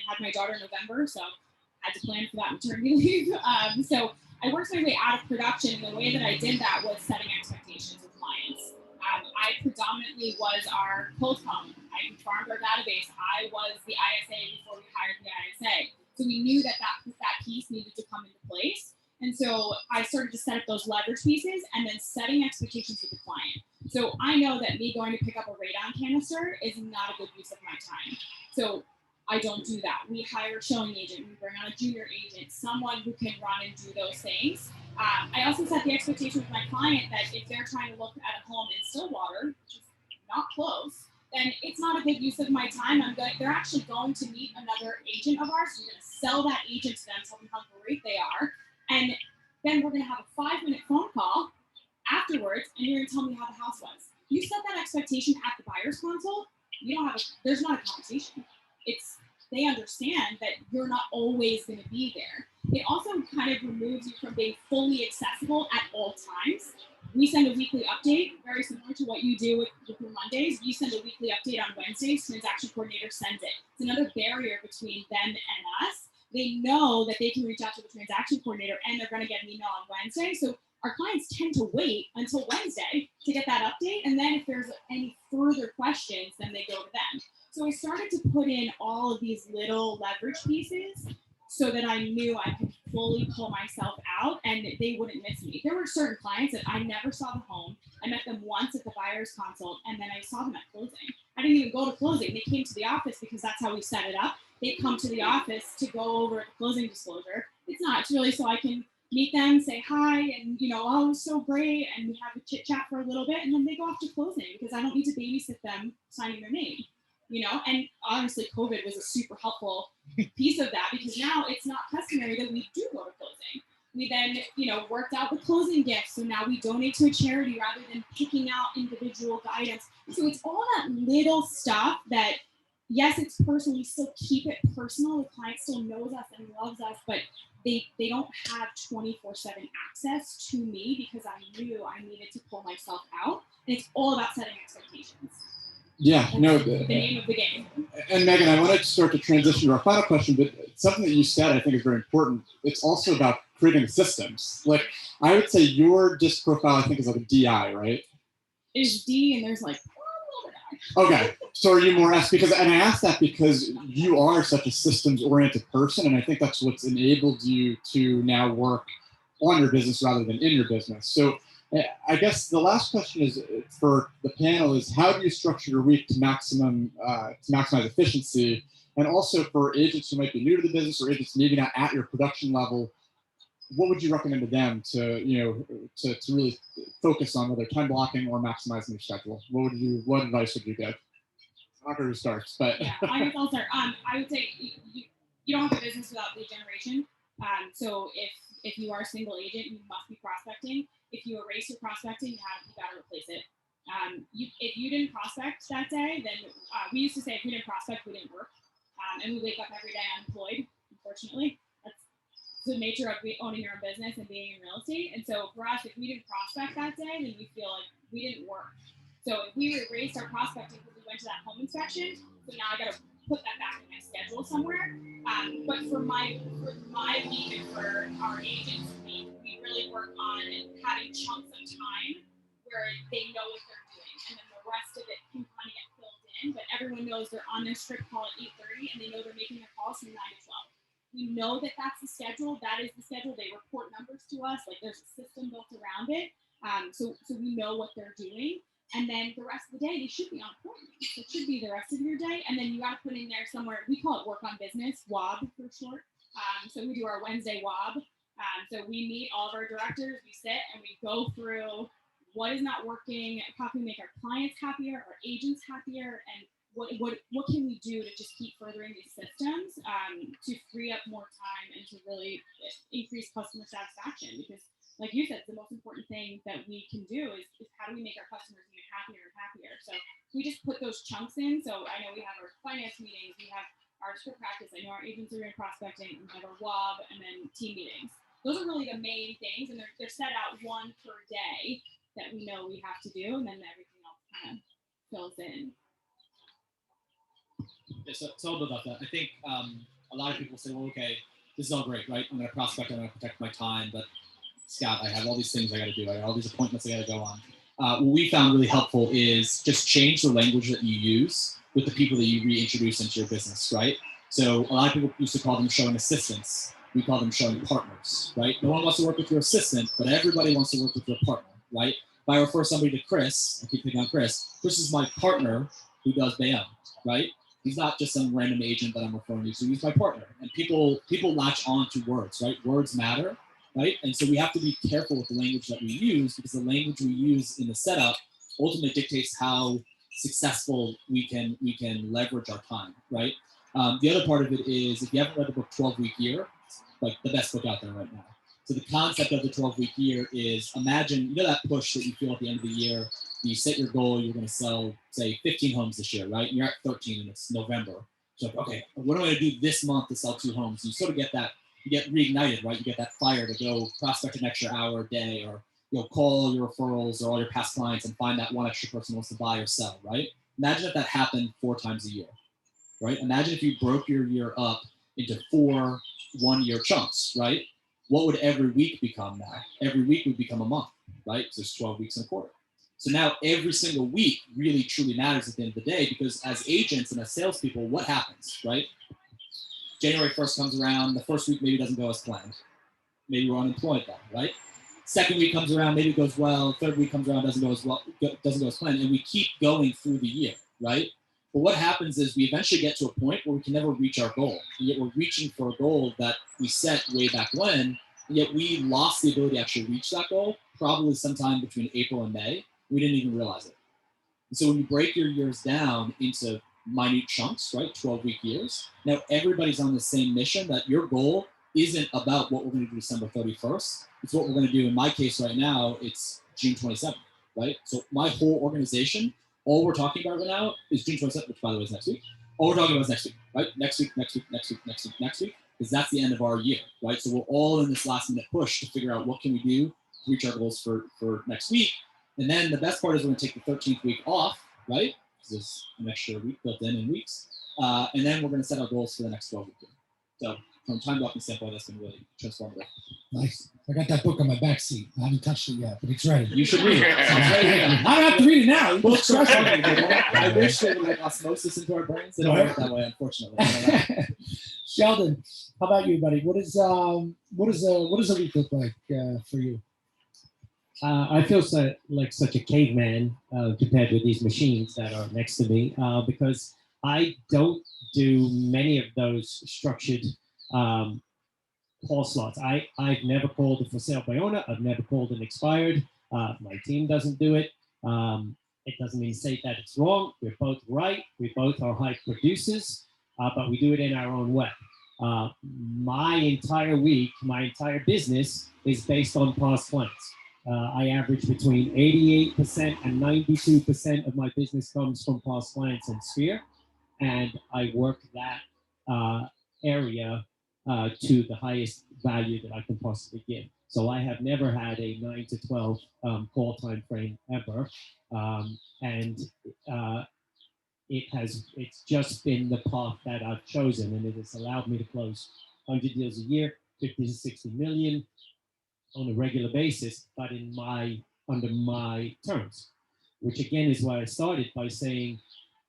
had my daughter in November, so I had to plan for that maternity leave. So I worked my way out of production, and the way that I did that was setting expectations with clients. I predominantly was our cold calling. I farmed our database. I was the ISA before we hired the ISA. So we knew that piece needed to come into place. And so I started to set up those leverage pieces and then setting expectations with the client. So I know that me going to pick up a radon canister is not a good use of my time. So I don't do that. We hire a showing agent. We bring on a junior agent, someone who can run and do those things. I also set the expectation with my client that if they're trying to look at a home in Stillwater, which is not close, then it's not a good use of my time. They're actually going to meet another agent of ours. So we're going to sell that agent to them, tell them how great they are. And then we're going to have a 5-minute phone call afterwards, and you're going to tell me how the house was. You set that expectation at the buyer's console. There's not a conversation. They understand that you're not always going to be there. It also kind of removes you from being fully accessible at all times. We send a weekly update, very similar to what you do with your Mondays. We send a weekly update on Wednesdays. Transaction coordinator sends it. It's another barrier between them and us. They know that they can reach out to the transaction coordinator and they're going to get an email on Wednesday. So our clients tend to wait until Wednesday to get that update. And then if there's any further questions, then they go to them. So I started to put in all of these little leverage pieces so that I knew I could fully pull myself out and they wouldn't miss me. There were certain clients that I never saw the home. I met them once at the buyer's consult and then I saw them at closing. I didn't even go to closing. They came to the office because that's how we set it up. They come to the office to go over the closing disclosure. It's really so I can meet them, say hi, and oh, it was so great, and we have a chit chat for a little bit, and then they go off to closing because I don't need to babysit them signing their name. And honestly, COVID was a super helpful piece of that because now it's not customary that we do go to closing. We then, worked out the closing gifts. So now we donate to a charity rather than picking out individual items. So it's all that little stuff that, yes, it's personal. We still keep it personal. The client still knows us and loves us, but they don't have 24/7 access to me because I knew I needed to pull myself out. And it's all about setting expectations. Yeah, no. The name of the game. And Megan, I want to start to transition to our final question, but something that you said I think is very important. It's also about creating systems. Like, I would say your DISC profile, I think, is like a DI, right? Is D, and there's like a little bit I. Okay, so are you more S? And I asked that because you are such a systems-oriented person, and I think that's what's enabled you to now work on your business rather than in your business. So I guess the last question is for the panel is how do you structure your week to maximize efficiency, and also for agents who might be new to the business or agents maybe not at your production level, what would you recommend to them to to really focus on whether time blocking or maximizing their schedule? What advice would you give? I'm not sure who starts, but yeah, I guess I'll start. I would say you don't have a business without lead generation. So if you are a single agent, you must be prospecting. If you erase your prospecting, you got to replace it. If you didn't prospect that day, then we used to say if we didn't prospect, we didn't work. And we wake up every day unemployed, unfortunately. That's the nature of owning your own business and being in real estate. And so for us, if we didn't prospect that day, then we feel like we didn't work. So if we erased our prospecting because we went to that home inspection, so now I got to put that back in my schedule somewhere. But for my week and for our agents' week, we really work on having chunks of time where they know what they're doing, and then the rest of it can kind of get filled in. But everyone knows they're on their strict call at 8:30, and they know they're making their calls from 9 to 12. We know that that's the schedule. That is the schedule. They report numbers to us. Like there's a system built around it. So we know what they're doing. And then the rest of the day, they should be on appointments. It should be the rest of your day. And then you got to put in there somewhere, we call it work on business, WOB for short. So we do our Wednesday WOB. So we meet all of our directors, we sit and we go through what is not working, how can we make our clients happier, our agents happier, and what can we do to just keep furthering these systems to free up more time and to really increase customer satisfaction. Because like you said, the most important thing that we can do is how do we make our customers even happier and happier. So we just put those chunks in. So I know we have our finance meetings, we have our script practice, I know our agents are doing prospecting, we have our WOB, and then team meetings. Those are really the main things, and they're set out one per day that we know we have to do, and then everything else kind of fills in. Yeah, so about that. I think a lot of people say, well, okay, this is all great, right? I'm going to prospect, I'm going to protect my time, but Scott, I have all these things I got to do. I got all these appointments I got to go on. What we found really helpful is just change the language that you use with the people that you reintroduce into your business, right? So a lot of people used to call them showing assistants. We call them showing partners, right? No one wants to work with your assistant, but everybody wants to work with your partner, right? If I refer somebody to Chris, I keep picking on Chris. Chris is my partner who does Bayonne, right? He's not just some random agent that I'm referring to. So he's my partner. And people latch on to words, right? Words matter. Right? And so we have to be careful with the language that we use, because the language we use in the setup ultimately dictates how successful we can leverage our time, right? The other part of it is, if you haven't read the book 12-Week Year, like the best book out there right now. So the concept of the 12-week year is, imagine, that push that you feel at the end of the year, you set your goal, you're going to sell, say, 15 homes this year, right? And you're at 13 and it's November. So, okay, what am I going to do this month to sell 2 homes? And you sort of get that, you get reignited, right? You get that fire to go prospect an extra hour a day, or call all your referrals or all your past clients and find that one extra person who wants to buy or sell, right? Imagine if that happened 4 times a year, right? Imagine if you broke your year up into 4 one-year chunks, right? What would every week become now? Every week would become a month, right? So there's 12 weeks in a quarter. So now every single week really truly matters at the end of the day, because as agents and as salespeople, what happens, right? January 1st comes around, the first week maybe doesn't go as planned. Maybe we're unemployed then, right? Second week comes around, maybe it goes well. Third week comes around, doesn't go as planned. And we keep going through the year, right? But what happens is we eventually get to a point where we can never reach our goal. And yet we're reaching for a goal that we set way back when, and yet we lost the ability to actually reach that goal probably sometime between April and May. We didn't even realize it. And so when you break your years down into minute chunks, right, 12-week years, now everybody's on the same mission, that your goal isn't about what we're going to do December 31st. It's what we're going to do. In my case right now, it's June 27th, right? So my whole organization, all we're talking about right now is June 27th, which by the way is next week. All we're talking about is next week, right? Next week, because that's the end of our year, right? So we're all in this last minute push to figure out what can we do to reach our goals for next week. And then the best part is we're going to take the 13th week off, right? Because there's an extra week built in weeks. And then we're going to set our goals for the next 12 weeks. So from a time blocking standpoint, that's been really transformative. Nice. I got that book on my back seat. I haven't touched it yet, but it's ready. You should read it. I don't have to read it now. Books are funny. I wish they would like osmosis into our brains. They don't work that way, unfortunately. Sheldon, how about you, buddy? What does a week look like for you? I feel like such a caveman compared with these machines that are next to me because I don't do many of those structured call slots. I've never called a for sale by owner. I've never called an expired. My team doesn't do it. It doesn't mean to say that it's wrong. We're both right. We both are high producers, but we do it in our own way. My entire week, my entire business is based on past clients. I average between 88% and 92% of my business comes from past clients in Sphere, and I work that area to the highest value that I can possibly give. So I have never had a 9 to 12 call time frame ever, and it's just been the path that I've chosen, and it has allowed me to close 100 deals a year, 50 to 60 million on a regular basis, but under my terms, which again is why I started by saying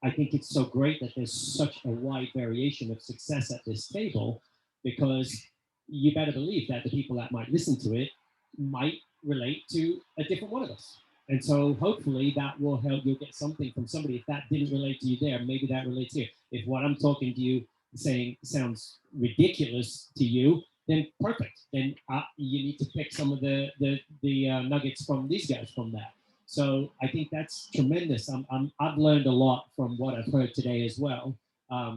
I think it's so great that there's such a wide variation of success at this table, because you better believe that the people that might listen to it might relate to a different one of us. And so hopefully that will help. You'll get something from somebody. If that didn't relate to you there, maybe that relates to you. If what I'm talking to you saying sounds ridiculous to you, then perfect. Then you need to pick some of the nuggets from these guys from that. So I think that's tremendous. I've learned a lot from what I've heard today as well.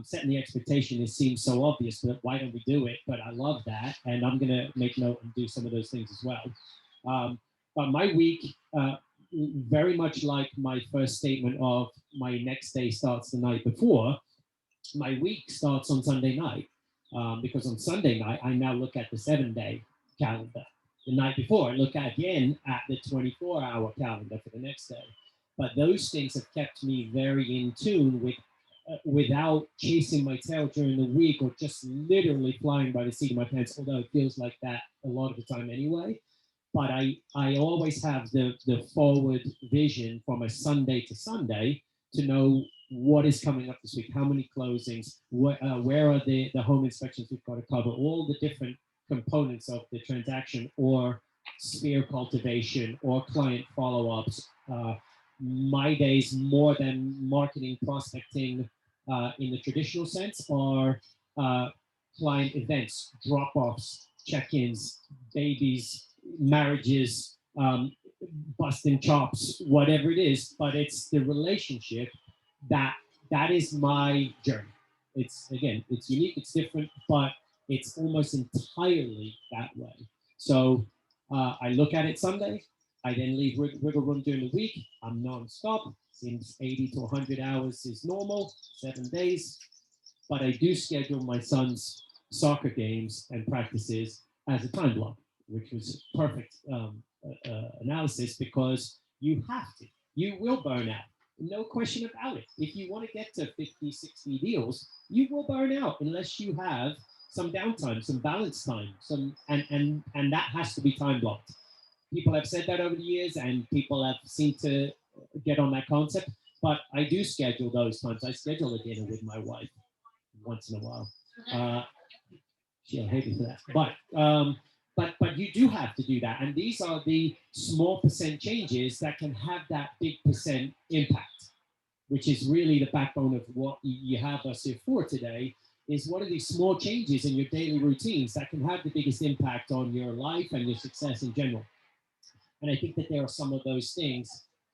Setting the expectation, it seems so obvious, but why don't we do it? But I love that, and I'm going to make note and do some of those things as well. But my week, very much like my first statement of my next day starts the night before, my week starts on Sunday night. Because on Sunday night, I now look at the 7-day calendar. The night before, I look again at the 24-hour calendar for the next day. But those things have kept me very in tune with, without chasing my tail during the week or just literally flying by the seat of my pants, although it feels like that a lot of the time anyway. But I always have the forward vision from a Sunday to Sunday to know what is coming up this week, how many closings, where are the home inspections we've got to cover, all the different components of the transaction or Sphere cultivation or client follow-ups. My days, more than marketing, prospecting in the traditional sense, are client events, drop-offs, check-ins, babies, marriages, busting chops, whatever it is, but it's the relationship that is my journey. It's unique, it's different, but it's almost entirely that way. So I look at it Sunday, I then leave wiggle room during the week. I'm non-stop. Seems 80 to 100 hours is normal, 7 days. But I do schedule my son's soccer games and practices as a time block, which was perfect analysis, because you have to. You will burn out. No question about it. If you want to get to 50, 60 deals, you will burn out unless you have some downtime, some balance time, and that has to be time blocked. People have said that over the years, and people have seemed to get on that concept. But I do schedule those times. I schedule a dinner with my wife once in a while. She'll hate me for that. But you do have to do that. And these are the small percent changes that can have that big percent impact, which is really the backbone of what you have us here for today, is what are these small changes in your daily routines that can have the biggest impact on your life and your success in general. And I think that there are some of those things,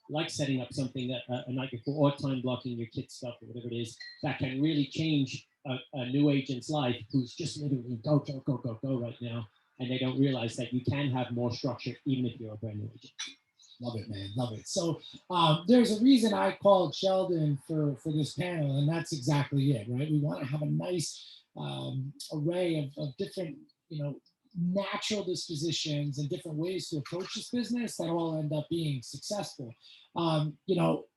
like setting up something a night before, or time blocking your kids' stuff or whatever it is, that can really change a new agent's life who's just literally go, go, go, go, go right now. And they don't realize that you can have more structure even if you're a brand new agent. Love it, man. Love it. So there's a reason I called Sheldon for this panel, and that's exactly it, right? We want to have a nice array of different, natural dispositions and different ways to approach this business that all end up being successful.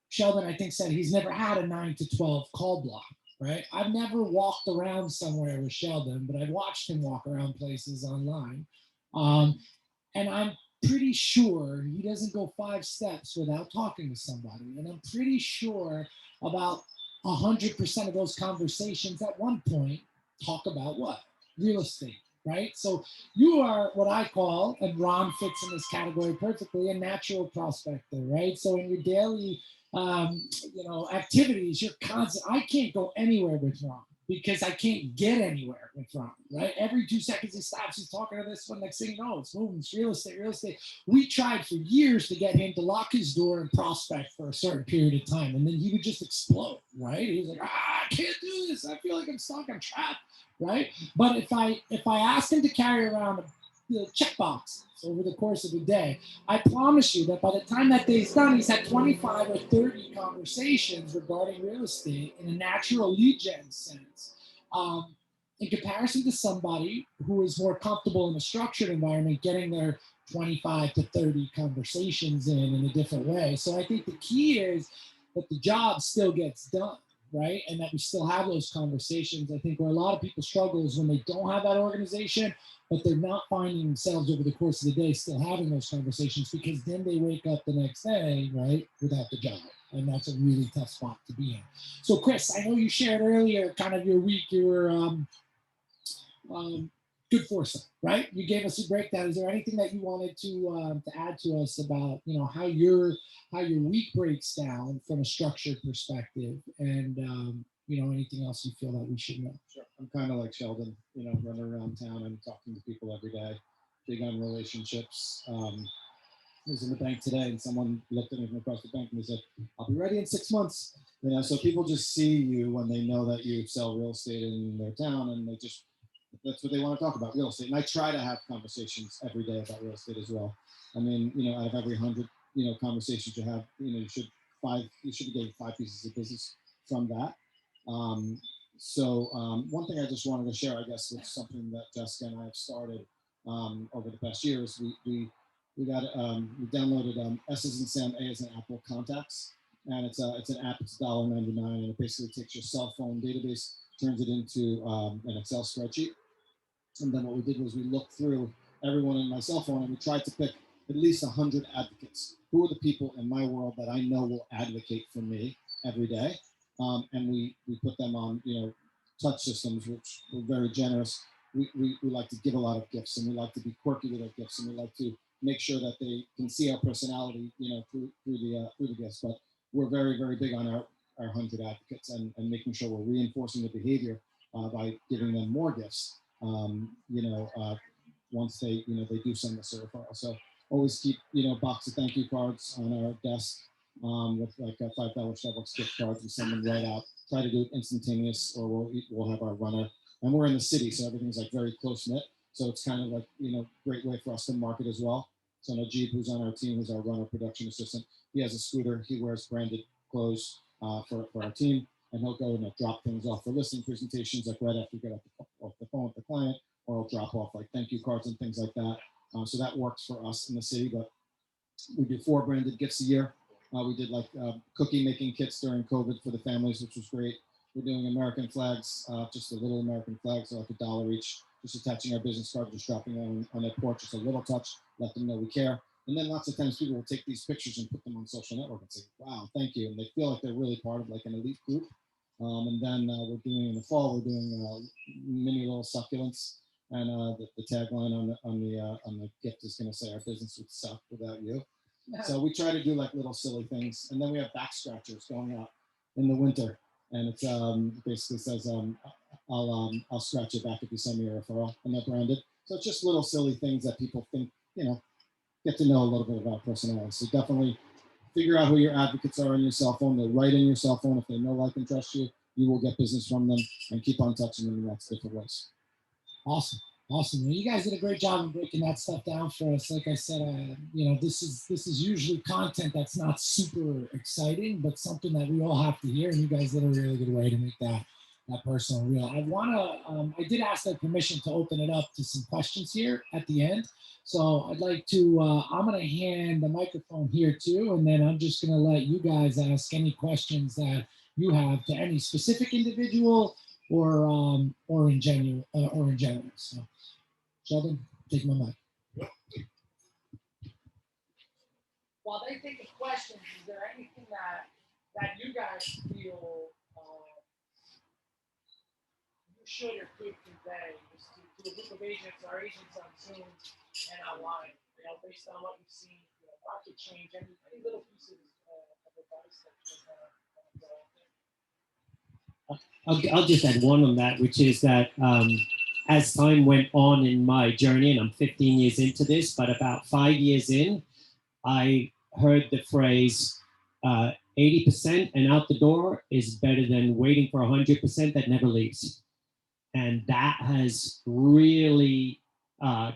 Sheldon, I think, said he's never had a 9 to 12 call block, right? I've never walked around somewhere with Sheldon, but I've watched him walk around places online. And I'm pretty sure he doesn't go 5 steps without talking to somebody. And I'm pretty sure about 100% of those conversations at one point talk about what? Real estate, right? So you are what I call, and Ron fits in this category perfectly, a natural prospector, right? So in your daily activities, you're constant. I can't go anywhere with Ron because I can't get anywhere with Ron, right? Every 2 seconds he stops, he's talking to this one. Next thing you know, it's moving, it's real estate, real estate. We tried for years to get him to lock his door and prospect for a certain period of time. And then he would just explode, right? He was like, I can't do this. I feel like I'm stuck, I'm trapped, right? But if I asked him to carry around the checkbox over the course of a day, I promise you that by the time that day's done, he's had 25 or 30 conversations regarding real estate in a natural lead gen sense. In comparison to somebody who is more comfortable in a structured environment, getting their 25 to 30 conversations in a different way. So I think the key is that the job still gets done, right? And that we still have those conversations. I think where a lot of people struggle is when they don't have that organization, but they're not finding themselves over the course of the day still having those conversations, because then they wake up the next day, right, without the job. And that's a really tough spot to be in. So Chris, I know you shared earlier kind of your week. You were good foresight, right? You gave us a breakdown. Is there anything that you wanted to add to us about, how your week breaks down from a structured perspective, and anything else you feel that we should know? Sure. I'm kind of like Sheldon, running around town and talking to people every day, big on relationships. I was in the bank today and someone looked at me from across the bank and they said, I'll be ready in 6 months. So people just see you when they know that you sell real estate in their town, and that's what they want to talk about, real estate. And I try to have conversations every day about real estate as well. I mean, out of every 100, conversations you have, you should be getting 5 pieces of business from that. One thing I just wanted to share, I guess, with something that Jessica and I have started over the past year is we downloaded S as in Sam, A as in Apple Contacts, and it's an app. It's $1.99, and it basically takes your cell phone database, turns it into an Excel spreadsheet. And then what we did was we looked through everyone in my cell phone, and we tried to pick at least 100 advocates. Who are the people in my world that I know will advocate for me every day? And we put them on, touch systems, which were very generous. We like to give a lot of gifts, and we like to be quirky with our gifts, and we like to make sure that they can see our personality, through the gifts. But we're very, very big on our 100 advocates and making sure we're reinforcing the behavior by giving them more gifts. Once they do send us a referral. So always keep, a box of thank you cards on our desk with like a $5 Starbucks gift cards. We send them right out. Try to do it instantaneous, or we'll have our runner. And we're in the city, so everything's like very close knit. So it's kind of like, great way for us to market as well. So Najib, who's on our team, who's our runner production assistant, he has a scooter. He wears branded clothes for our team, and he'll go and drop things off for listing presentations, like right after we get off the phone with the client, or he'll drop off like thank you cards and things like that. So that works for us in the city. But we do 4 branded gifts a year. We did like cookie making kits during COVID for the families, which was great. We're doing American flags, just a little American flags, so like $1 each, just attaching our business card, just dropping on their porch, just a little touch, let them know we care. And then lots of times people will take these pictures and put them on social network and say, wow, thank you. And they feel like they're really part of like an elite group. And then we're doing in the fall, we're doing mini little succulents. And the tagline on the gift is going to say, our business would suck without you. So we try to do like little silly things. And then we have back scratchers going out in the winter. And it's basically says, I'll scratch it back if you send me a referral, and they're branded. So it's just little silly things that people think, get to know a little bit about personality. So definitely figure out who your advocates are on your cell phone. They're right in your cell phone if they know, like, and trust you. you will get business from them and keep on touching them in lots of different ways. Awesome. Awesome. Well, you guys did a great job of breaking that stuff down for us. Like I said, this is usually content that's not super exciting, but something that we all have to hear. And you guys did a really good way to make that personal real. I did ask their permission to open it up to some questions here at the end. So I'd like to, I'm going to hand the microphone here too, and then I'm just going to let you guys ask any questions that you have to any specific individual or in general. So, Sheldon, take my mic. While they think of questions, is there anything that you guys feel you should or could convey to the group of agents, our agents on Zoom and online, based on what you've seen, market change, any little pieces of advice that you I'll just add one on that, which is that as time went on in my journey, and I'm 15 years into this, but about 5 years in, I heard the phrase 80% and out the door is better than waiting for 100% that never leaves. And that has really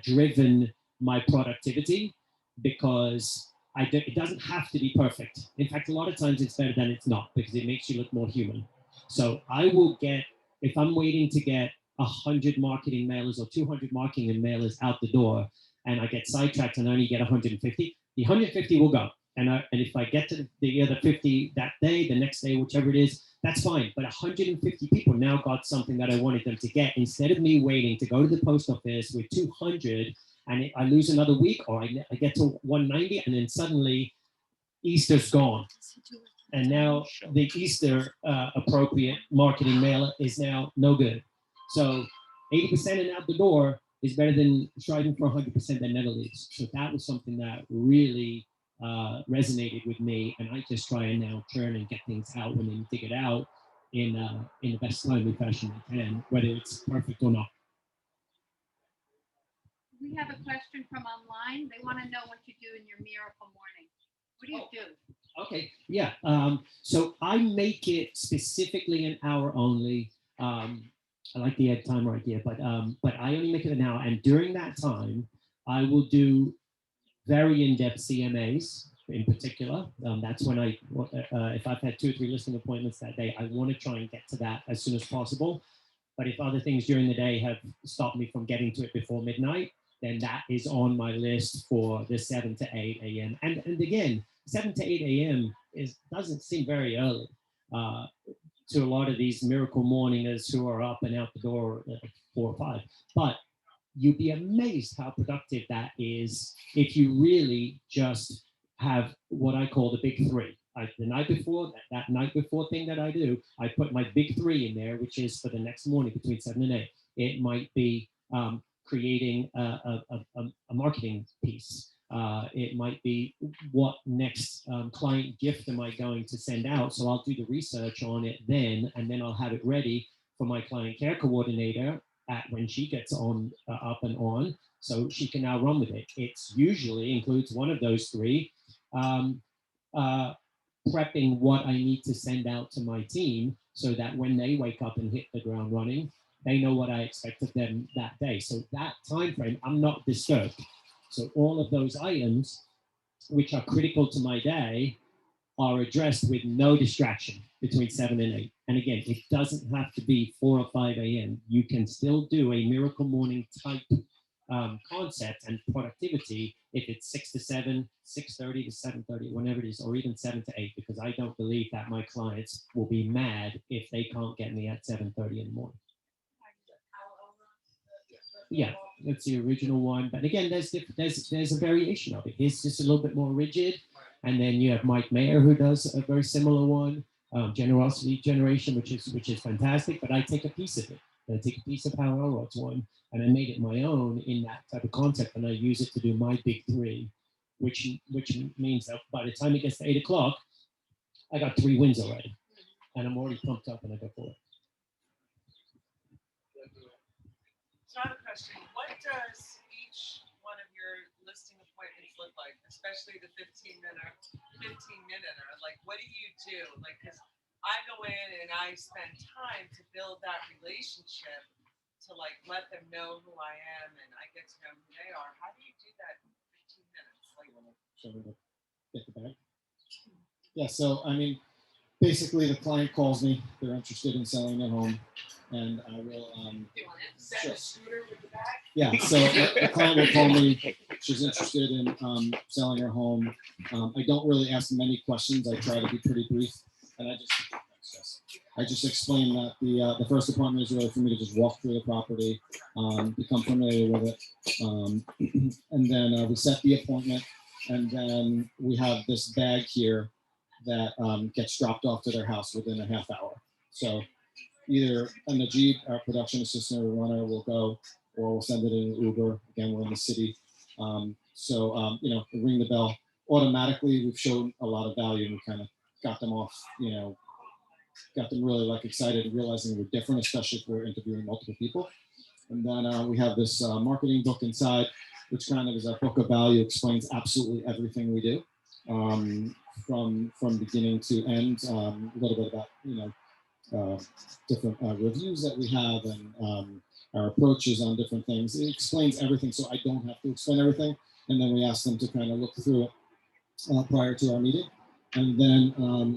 driven my productivity, because it doesn't have to be perfect. In fact, a lot of times it's better than it's not, because it makes you look more human. So I will get, if I'm waiting to get 100 marketing mailers or 200 marketing mailers out the door, and I get sidetracked and I only get 150, the 150 will go. And if I get to the other 50 that day, the next day, whichever it is, that's fine. But 150 people now got something that I wanted them to get. Instead of me waiting to go to the post office with 200 and I lose another week, or I get to 190 and then suddenly Easter's gone. And now the Easter appropriate marketing mailer is now no good. So 80% and out the door is better than striving for 100% that never leaves. So that was something that really resonated with me, and I just try and now turn and get things out when they need to get out in the best timely fashion I can, whether it's perfect or not. We have a question from online. They want to know what you do in your miracle morning. What do you do? Okay, yeah. So I make it specifically an hour only. I like the egg timer idea, but I only make it an hour, and during that time, I will do very in-depth CMAs in particular. That's when if I've had 2 or 3 listing appointments that day, I want to try and get to that as soon as possible. But if other things during the day have stopped me from getting to it before midnight, then that is on my list for the 7 to 8 a.m. And again, 7 to 8 a.m. doesn't seem very early to a lot of these miracle morningers who are up and out the door at 4 or 5. But you'd be amazed how productive that is if you really just have what I call the big 3. The night before, that night before thing that I do, I put my big 3 in there, which is for the next morning between 7 and 8. It might be creating a marketing piece. It might be what next client gift am I going to send out? So I'll do the research on it then, and then I'll have it ready for my client care coordinator when she gets on up and on, so she can now run with it. It's usually includes one of those 3, prepping what I need to send out to my team, so that when they wake up and hit the ground running, they know what I expect of them that day. So that time frame, I'm not disturbed. So all of those items, which are critical to my day, are addressed with no distraction between 7 and 8. And again, it doesn't have to be 4 or 5 a.m. You can still do a miracle morning type concept and productivity if it's 6 to 7, 6:30 to 7:30, whenever it is, or even 7 to 8, because I don't believe that my clients will be mad if they can't get me at 7:30 in the morning. Yeah, that's the original one. But again, there's a variation of it. It's just a little bit more rigid. And then you have Mike Mayer, who does a very similar one, Generosity Generation, which is fantastic. But I take a piece of it. I take a piece of Hal Elrod's one, and I made it my own in that type of concept, and I use it to do my big 3, which means that by the time it gets to 8 o'clock, I got 3 wins already, and I'm already pumped up, and I go for it. So I have a question. What does each one of your listing appointments look like, especially the 15-minute? Like, what do you do? Like, because I go in and I spend time to build that relationship, to like let them know who I am and I get to know who they are. How do you do that in 15 minutes? Like, Shall we get the bag? Yeah, so I mean, basically the client calls me, they're interested in selling their home, and I will, send sure. a scooter with the bag? Yeah, so the client will call me, she's interested in selling her home. I don't really ask many questions, I try to be pretty brief, and I just explain that the first appointment is really for me to just walk through the property, become familiar with it, and then we set the appointment, and then we have this bag here that gets dropped off to their house within a half hour. So either a Najib, our production assistant or runner, will go, or we'll send it in an Uber. Again, we're in the city. We ring the bell. Automatically, we've shown a lot of value, and we kind of got them off, got them really like excited and realizing we're different, especially if we're interviewing multiple people. And then we have this marketing book inside, which kind of is our book of value, explains absolutely everything we do, from beginning to end. A little bit about different reviews that we have and our approaches on different things. It explains everything, so I don't have to explain everything. And then we ask them to kind of look through it prior to our meeting. And then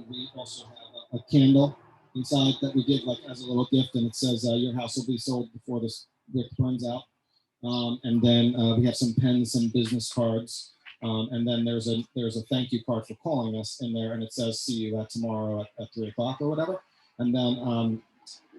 we also have a candle inside that we give like as a little gift, and it says your house will be sold before this wick burns out. And then we have some pens, some business cards, and then there's a thank you card for calling us in there, and it says see you at tomorrow at 3 o'clock or whatever. And then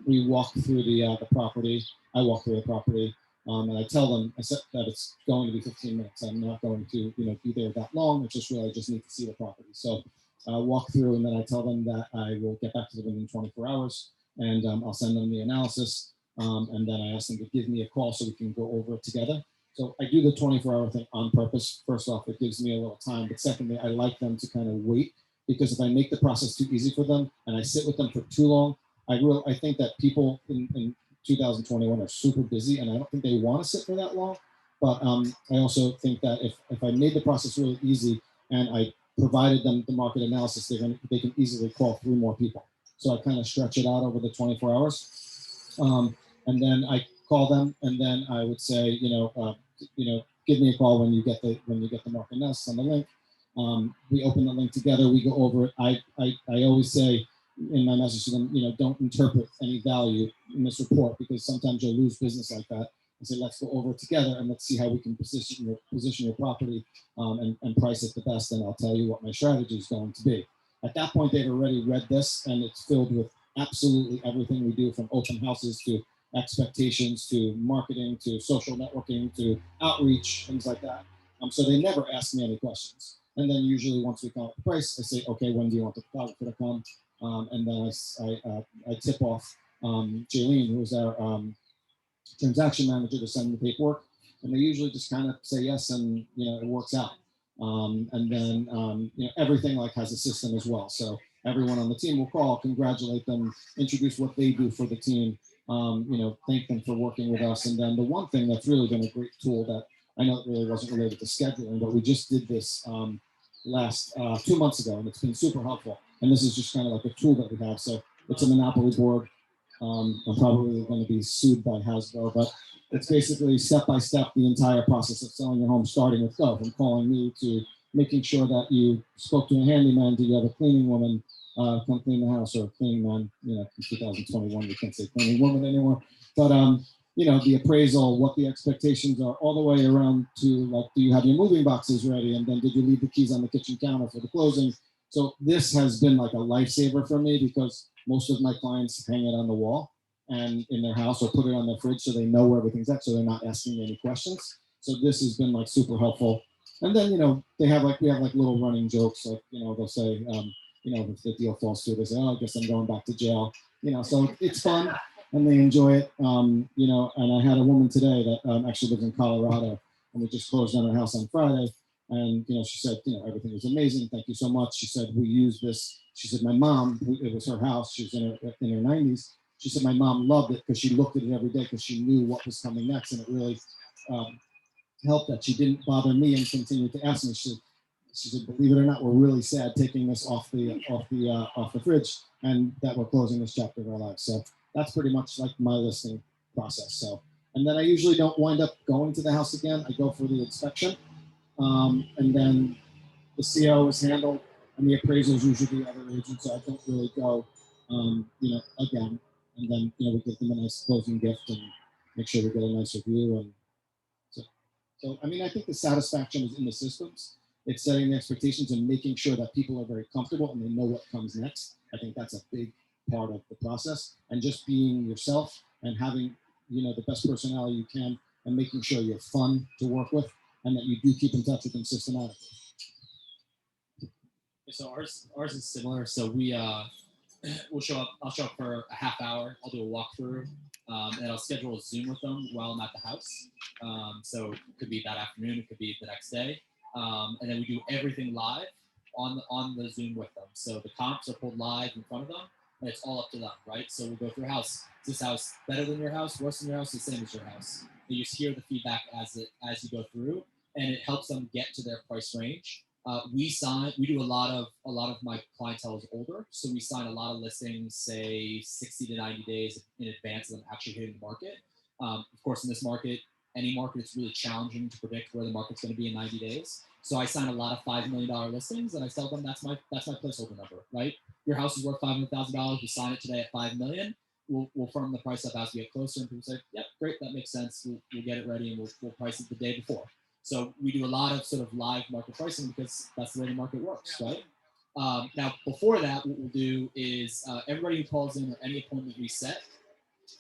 we walk through the property. I walk through the property, and I tell them that it's going to be 15 minutes. I'm not going to be there that long. It's just really I just need to see the property. So I walk through, and then I tell them that I will get back to them within 24 hours, and I'll send them the analysis. And then I ask them to give me a call so we can go over it together. So I do the 24-hour thing on purpose. First off, it gives me a little time. But secondly, I like them to kind of wait, because if I make the process too easy for them and I sit with them for too long, I think that people in 2021 are super busy, and I don't think they want to sit for that long. But I also think that if I made the process really easy and I provided them the market analysis, they can easily call 3 more people. So I kind of stretch it out over the 24 hours. And then I call them, and then I would say, give me a call when you get the market analysis on the link. We open the link together. We go over it. I always say in my message to them, don't interpret any value in this report, because sometimes you'll lose business like that. I say, let's go over it together and let's see how we can position your property and price it the best. And I'll tell you what my strategy is going to be. At that point, they've already read this, and it's filled with absolutely everything we do, from open houses to expectations to marketing to social networking to outreach, things like that. So they never ask me any questions. And then usually once we come up with the price, I say, okay, when do you want the photographer to come? And then I tip off Jaylene, who is our transaction manager, to send the paperwork. And they usually just kind of say yes, and it works out. And then everything like has a system as well. So everyone on the team will call, congratulate them, introduce what they do for the team, thank them for working with us. And then the one thing that's really been a great tool that I know it really wasn't related to scheduling, but we just did this last 2 months ago, and it's been super helpful. And this is just kind of like a tool that we have. So it's a Monopoly board. I'm probably going to be sued by Hasbro, but it's basically step-by-step the entire process of selling your home, starting with go, from calling me to making sure that you spoke to a handyman. Do you have a cleaning woman come clean the house, or a cleaning man? In 2021, we can't say cleaning woman anymore. But the appraisal, what the expectations are, all the way around to like, do you have your moving boxes ready? And then did you leave the keys on the kitchen counter for the closing? So this has been like a lifesaver for me, because most of my clients hang it on the wall and in their house, or put it on their fridge so they know where everything's at, so they're not asking me any questions. So this has been like super helpful. And then, we have like little running jokes, like, they'll say, if the deal falls through, they say, oh, I guess I'm going back to jail. So it's fun and they enjoy it. And I had a woman today that actually lives in Colorado, and we just closed on her house on Friday. And, she said, everything was amazing. Thank you so much. She said, we use this. She said, my mom, it was her house. She was in her 90s. She said, my mom loved it because she looked at it every day because she knew what was coming next. And it really helped that she didn't bother me and continued to ask me. She said, she said, believe it or not, we're really sad taking this off the fridge, and that we're closing this chapter of our lives. So that's pretty much like my listing process. So, and then I usually don't wind up going to the house again. I go for the inspection, and then the CO is handled, and the appraisal is usually the other agent. So I don't really go, again. And then we give them a nice closing gift and make sure we get a nice review. And so I mean, I think the satisfaction is in the systems. It's setting the expectations and making sure that people are very comfortable and they know what comes next. I think that's a big part of the process, and just being yourself and having the best personality you can, and making sure you're fun to work with and that you do keep in touch with them systematically. So ours is similar. So we'll show up. I'll show up for a half hour. I'll do a walkthrough, and I'll schedule a Zoom with them while I'm at the house. So it could be that afternoon. It could be the next day, and then we do everything live on the Zoom with them. So the comps are pulled live in front of them, and it's all up to them, right? So we'll go through house. Is this house better than your house, worse than your house, the same as your house? And you just hear the feedback as you go through, and it helps them get to their price range. We do a lot of my clientele is older, so we sign a lot of listings, say 60 to 90 days in advance of them actually hitting the market. Of course, in this market, any market, it's really challenging to predict where the market's going to be in 90 days. So I sign a lot of $5 million listings, and I tell them that's my placeholder number, right? Your house is worth $500,000. We sign it today at $5 million. We'll firm the price up as we get closer, and people say, "Yep, great, that makes sense. We'll get it ready, and we'll price it the day before." So we do a lot of sort of live market pricing because that's the way the market works, right? Now, before that, what we'll do is everybody who calls in or any appointment we set,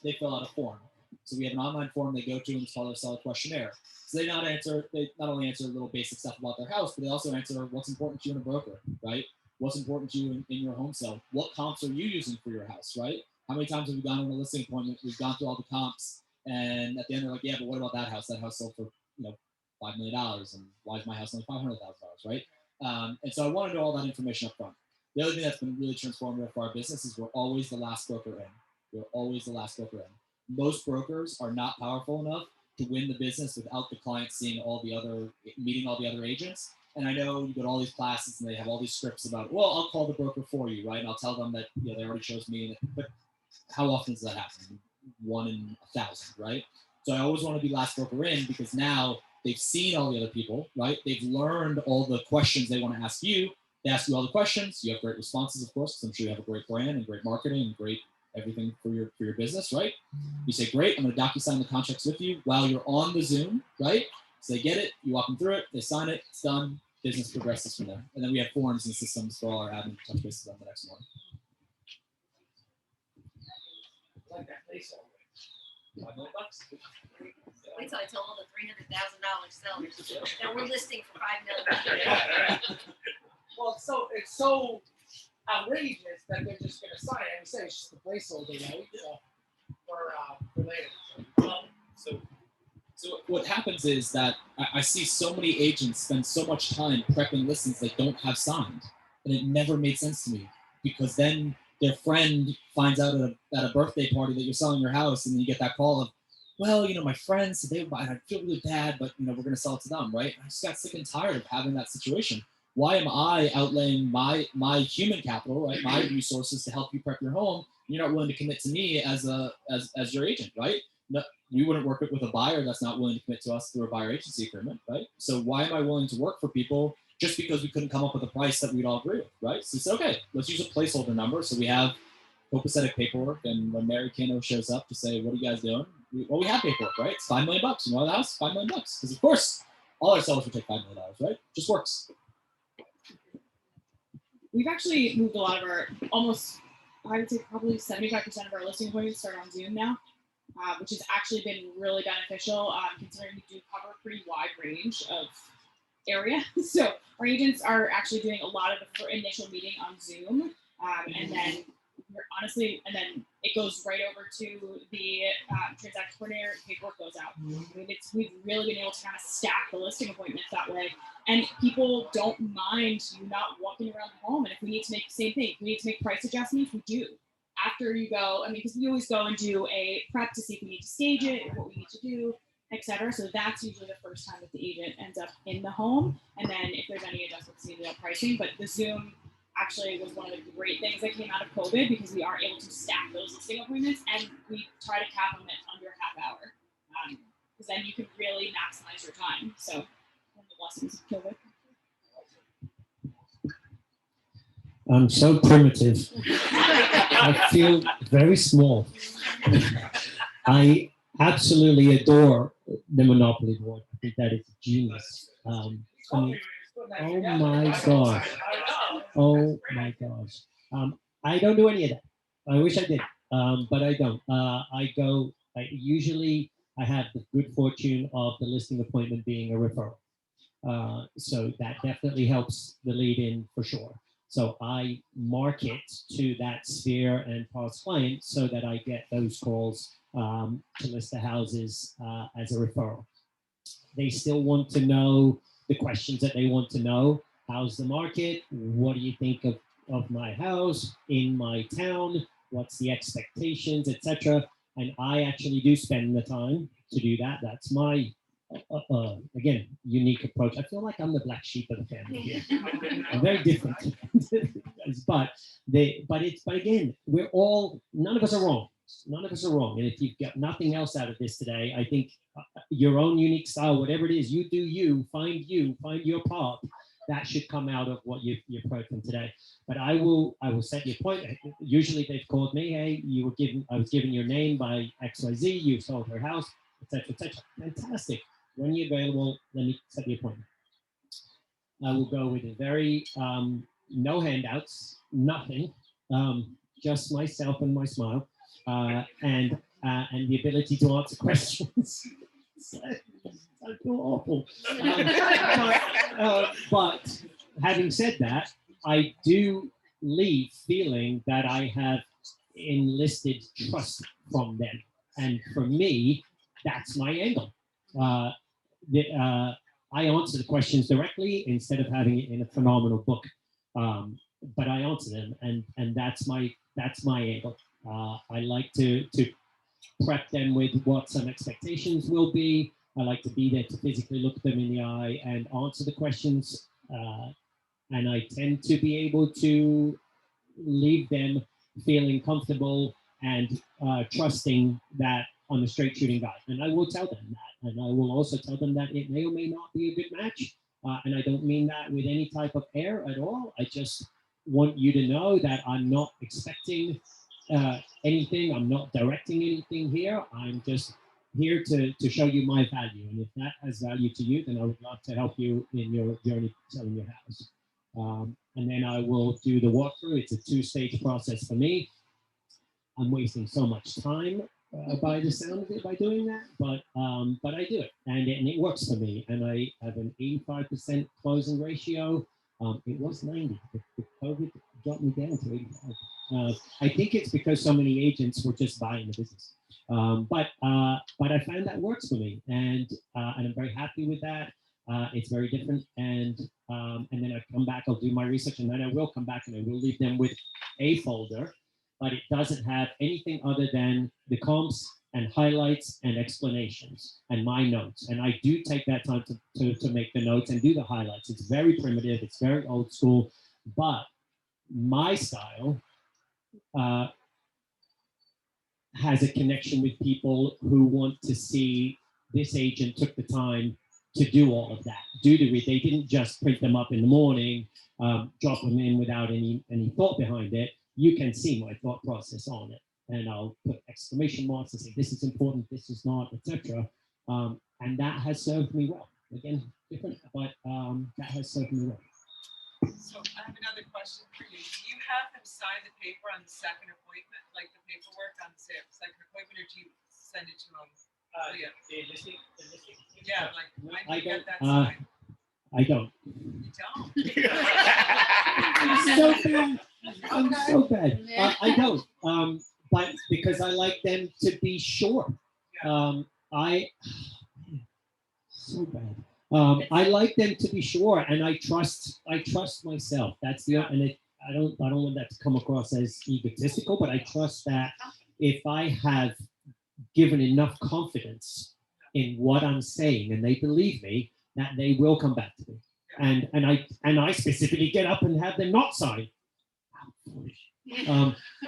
they fill out a form. So we have an online form they go to, and it's called our seller questionnaire. So they not only answer a little basic stuff about their house, but they also answer what's important to you in a broker, right? What's important to you in your home sale? What comps are you using for your house, right? How many times have we gone on a listing appointment? We've gone through all the comps, and at the end they're like, "Yeah, but what about that house? That house sold for $5 million, and why is my house only $500,000, right?" And so I want to know all that information up front. The other thing that's been really transformative for our business is we're always the last broker in. We're always the last broker in. Most brokers are not powerful enough to win the business without the client meeting all the other agents. And I know you go to all these classes and they have all these scripts about, well, I'll call the broker for you, right? And I'll tell them that they already chose me. But how often does that happen? 1 in 1,000, right? So I always want to be last broker in, because now they've seen all the other people, right? They've learned all the questions they want to ask you. They ask you all the questions. You have great responses, of course, because I'm sure you have a great brand and great marketing and great everything for your business, right? You say, great, I'm going to DocuSign the contracts with you while you're on the Zoom, right? So they get it, you walk them through it, they sign it, it's done, business progresses from there. And then we have forms and systems for all our admin touch bases on the next one. Like that placeholder. $5 million. Wait till I tell all the $300,000 sellers that we're listing for $5 million. Well, it's so outrageous that they're just going to sign it. And we say it's just a placeholder, right? For later. So what happens is that I see so many agents spend so much time prepping listings they don't have signed, and it never made sense to me, because then their friend finds out at a birthday party that you're selling your house, and then you get that call of, well, my friends said they would buy it. I feel really bad, but we're going to sell it to them, right? I just got sick and tired of having that situation. Why am I outlaying my human capital, right, my resources to help you prep your home? You're not willing to commit to me as your agent, right? No, we wouldn't work with a buyer that's not willing to commit to us through a buyer agency agreement, right? So why am I willing to work for people just because we couldn't come up with a price that we'd all agree with, right? So it's okay, let's use a placeholder number. So we have copacetic paperwork, and when Mary Kano shows up to say, what are you guys doing? We have paperwork, right? It's $5 million. You know the house, $5 million. Because of course, all our sellers would take $5 million, right? Just works. We've actually moved a lot of our, I would say probably 75% of our listing appointments start on Zoom now, which has actually been really beneficial, considering we do cover a pretty wide range of area. So our agents are actually doing a lot of the initial meeting on Zoom, and then it goes right over to the transaction coordinator, paperwork goes out. I mean, we've really been able to kind of stack the listing appointments that way. And people don't mind you not walking around the home. And if we need to make the same thing, if we need to make price adjustments, we do. After you go, because we always go and do a prep to see if we need to stage it, what we need to do. etc. So that's usually the first time that the agent ends up in the home. And then if there's any adjustments needed on pricing, but the Zoom actually was one of the great things that came out of COVID because we are able to stack those listing appointments and we try to cap them at under half hour. Because then you can really maximize your time. So one of the blessings of COVID. I'm so primitive. I feel very small. I absolutely adore the Monopoly board. I think that is genius. I mean, oh my gosh. Oh my gosh. I don't do any of that. I wish I did, but I don't. I have the good fortune of the listing appointment being a referral. So that definitely helps the lead in for sure. So I market to that sphere and past clients so that I get those calls to list the houses as a referral. They still want to know the questions that they want to know. How's the market? What do you think of my house in my town? What's the expectations, etc. And I actually do spend the time to do that. That's my again, unique approach. I feel like I'm the black sheep of the family here. I'm very different, but again, we're all, none of us are wrong. None of us are wrong. And if you've got nothing else out of this today, I think your own unique style, whatever it is, you do you, find your path. That should come out of what you've heard from today. But I will set your point. Usually they've called me, hey, I was given your name by XYZ, you sold her house, etc., etc. Fantastic. When you're available, let me set the appointment. I will go with a very no handouts, nothing, just myself and my smile, and the ability to answer questions. I feel awful. But having said that, I do leave feeling that I have enlisted trust from them, and for me, that's my angle. I answer the questions directly instead of having it in a phenomenal book, but I answer them, and that's my angle. I like to prep them with what some expectations will be. I like to be there to physically look them in the eye and answer the questions, and I tend to be able to leave them feeling comfortable and trusting that I'm a straight shooting guy. And I will tell them that. And I will also tell them that it may or may not be a good match. And I don't mean that with any type of air at all. I just want you to know that I'm not expecting anything. I'm not directing anything here. I'm just here to show you my value. And if that has value to you, then I would love to help you in your journey selling your house. And then I will do the walkthrough. It's a 2-stage process for me. I'm wasting so much time by the sound of it by doing that, but I do it, and it works for me. And I have an 85% closing ratio. It was 90. The COVID dropped me down to 85. I think it's because so many agents were just buying the business. But I found that works for me, and I'm very happy with that. It's very different, and then I come back, I'll do my research, and then I will come back and I will leave them with a folder, but it doesn't have anything other than the comps and highlights and explanations and my notes. And I do take that time to make the notes and do the highlights. It's very primitive, it's very old school, but my style has a connection with people who want to see this agent took the time to do all of that. They didn't just print them up in the morning, drop them in without any thought behind it. You can see my thought process on it. And I'll put exclamation marks and say, this is important, this is not, etc. And that has served me well. Again, different, but that has served me well. So I have another question for you. Do you have them sign the paper on the second appointment, like the paperwork on the second appointment, or do you send it to them? Yeah, like when do you get that signed? I don't. You don't? I'm so bad. I'm so bad. I don't. But because I like them to be sure. So bad. I like them to be sure, and I trust myself. That's the and I don't want that to come across as egotistical, but I trust that if I have given enough confidence in what I'm saying, and they believe me, that they will come back to me. And I specifically get up and have them not sign. How foolish.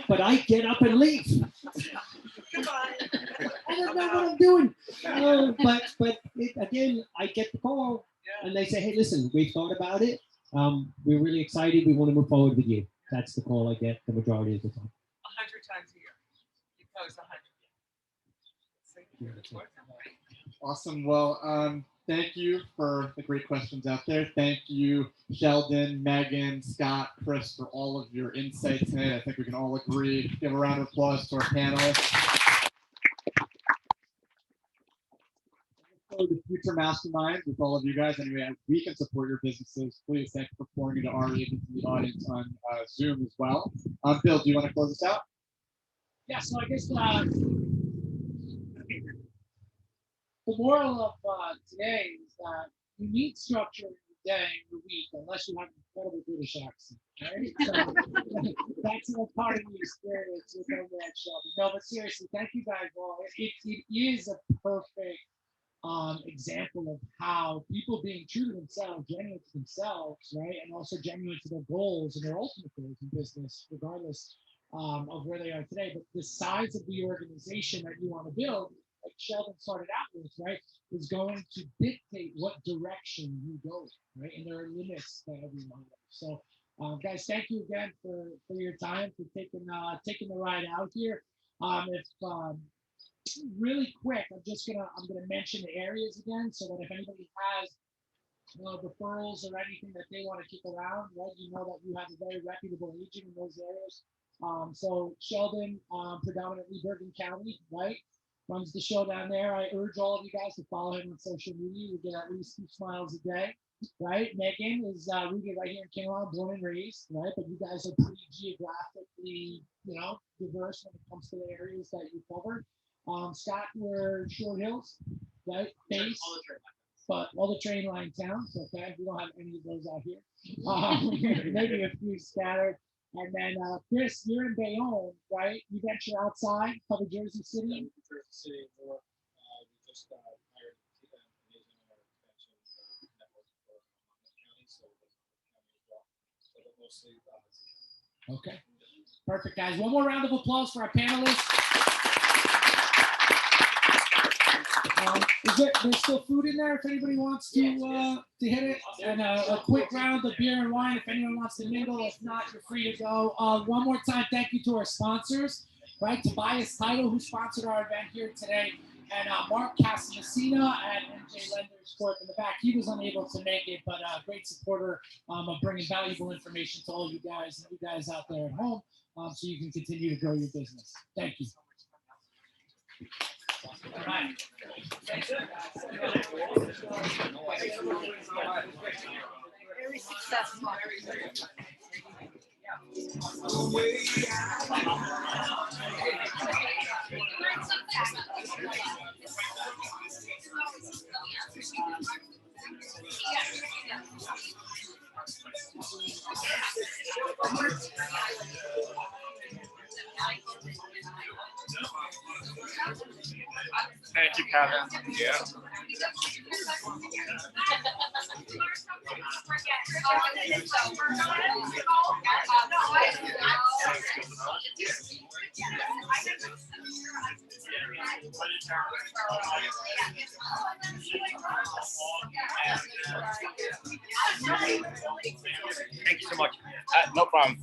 But I get up and leave. Goodbye. I don't know what I'm doing. Again, I get the call Yeah. and they say, hey, listen, we've thought about it. We're really excited. We want to move forward with you. That's the call I get the majority of the time. 100 times a year. You post 100. Awesome. Well, thank you for the great questions out there. Thank you, Sheldon, Megan, Scott, Chris, for all of your insights tonight. I think we can all agree. Give a round of applause to our panelists. The future masterminds with all of you guys. Anyway, we can support your businesses. Please thank you for pouring into our agents in the audience on Zoom as well. Bill, do you want to close this out? Yeah, so I guess the moral of today is that you need structure in your day, in your week, unless you have an incredible British accent, right? So that's a part of the experience with over at Sheldon. No, but seriously, thank you guys all. It is a perfect example of how people being true to themselves, genuine to themselves, right? And also genuine to their goals and their ultimate goals in business, regardless of where they are today. But the size of the organization that you want to build, like Sheldon started out with, right, is going to dictate what direction you go, right? And there are limits to everyone. So, guys, thank you again for your time, for taking the ride out here. Really quick, I'm gonna mention the areas again, so that if anybody has referrals or anything that they want to kick around, right, you know that you have a very reputable agent in those areas. So Sheldon, predominantly Bergen County, right, runs the show down there. I urge all of you guys to follow him on social media. We get at least 2 smiles a day, right? Megan is rooted right here in Carolina, born and raised, right? But you guys are pretty geographically, diverse when it comes to the areas that you cover. Scott, we're Short Hills, right? Base, but all the train line towns, okay? We don't have any of those out here. Maybe a few scattered. And then, Chris, you're in Bayonne, right? You venture outside, cover Jersey City. Jersey City, New York. We just hired an amazing expansion network for Monmouth County, so county as well. So mostly Okay. Perfect, guys. One more round of applause for our panelists. There's still food in there if anybody wants to hit it, and a quick round of beer and wine if anyone wants to mingle. If not, you're free to go. One more time, thank you to our sponsors, right? Tobias Title, who sponsored our event here today, and Mark Casamasina and MJ Lenders Corp in the back. He was unable to make it, but a great supporter of bringing valuable information to all you guys and you guys out there at home, so you can continue to grow your business. Thank you. All right. Very successful. Thank you, Kevin. Yeah. Thank you so much. No problem.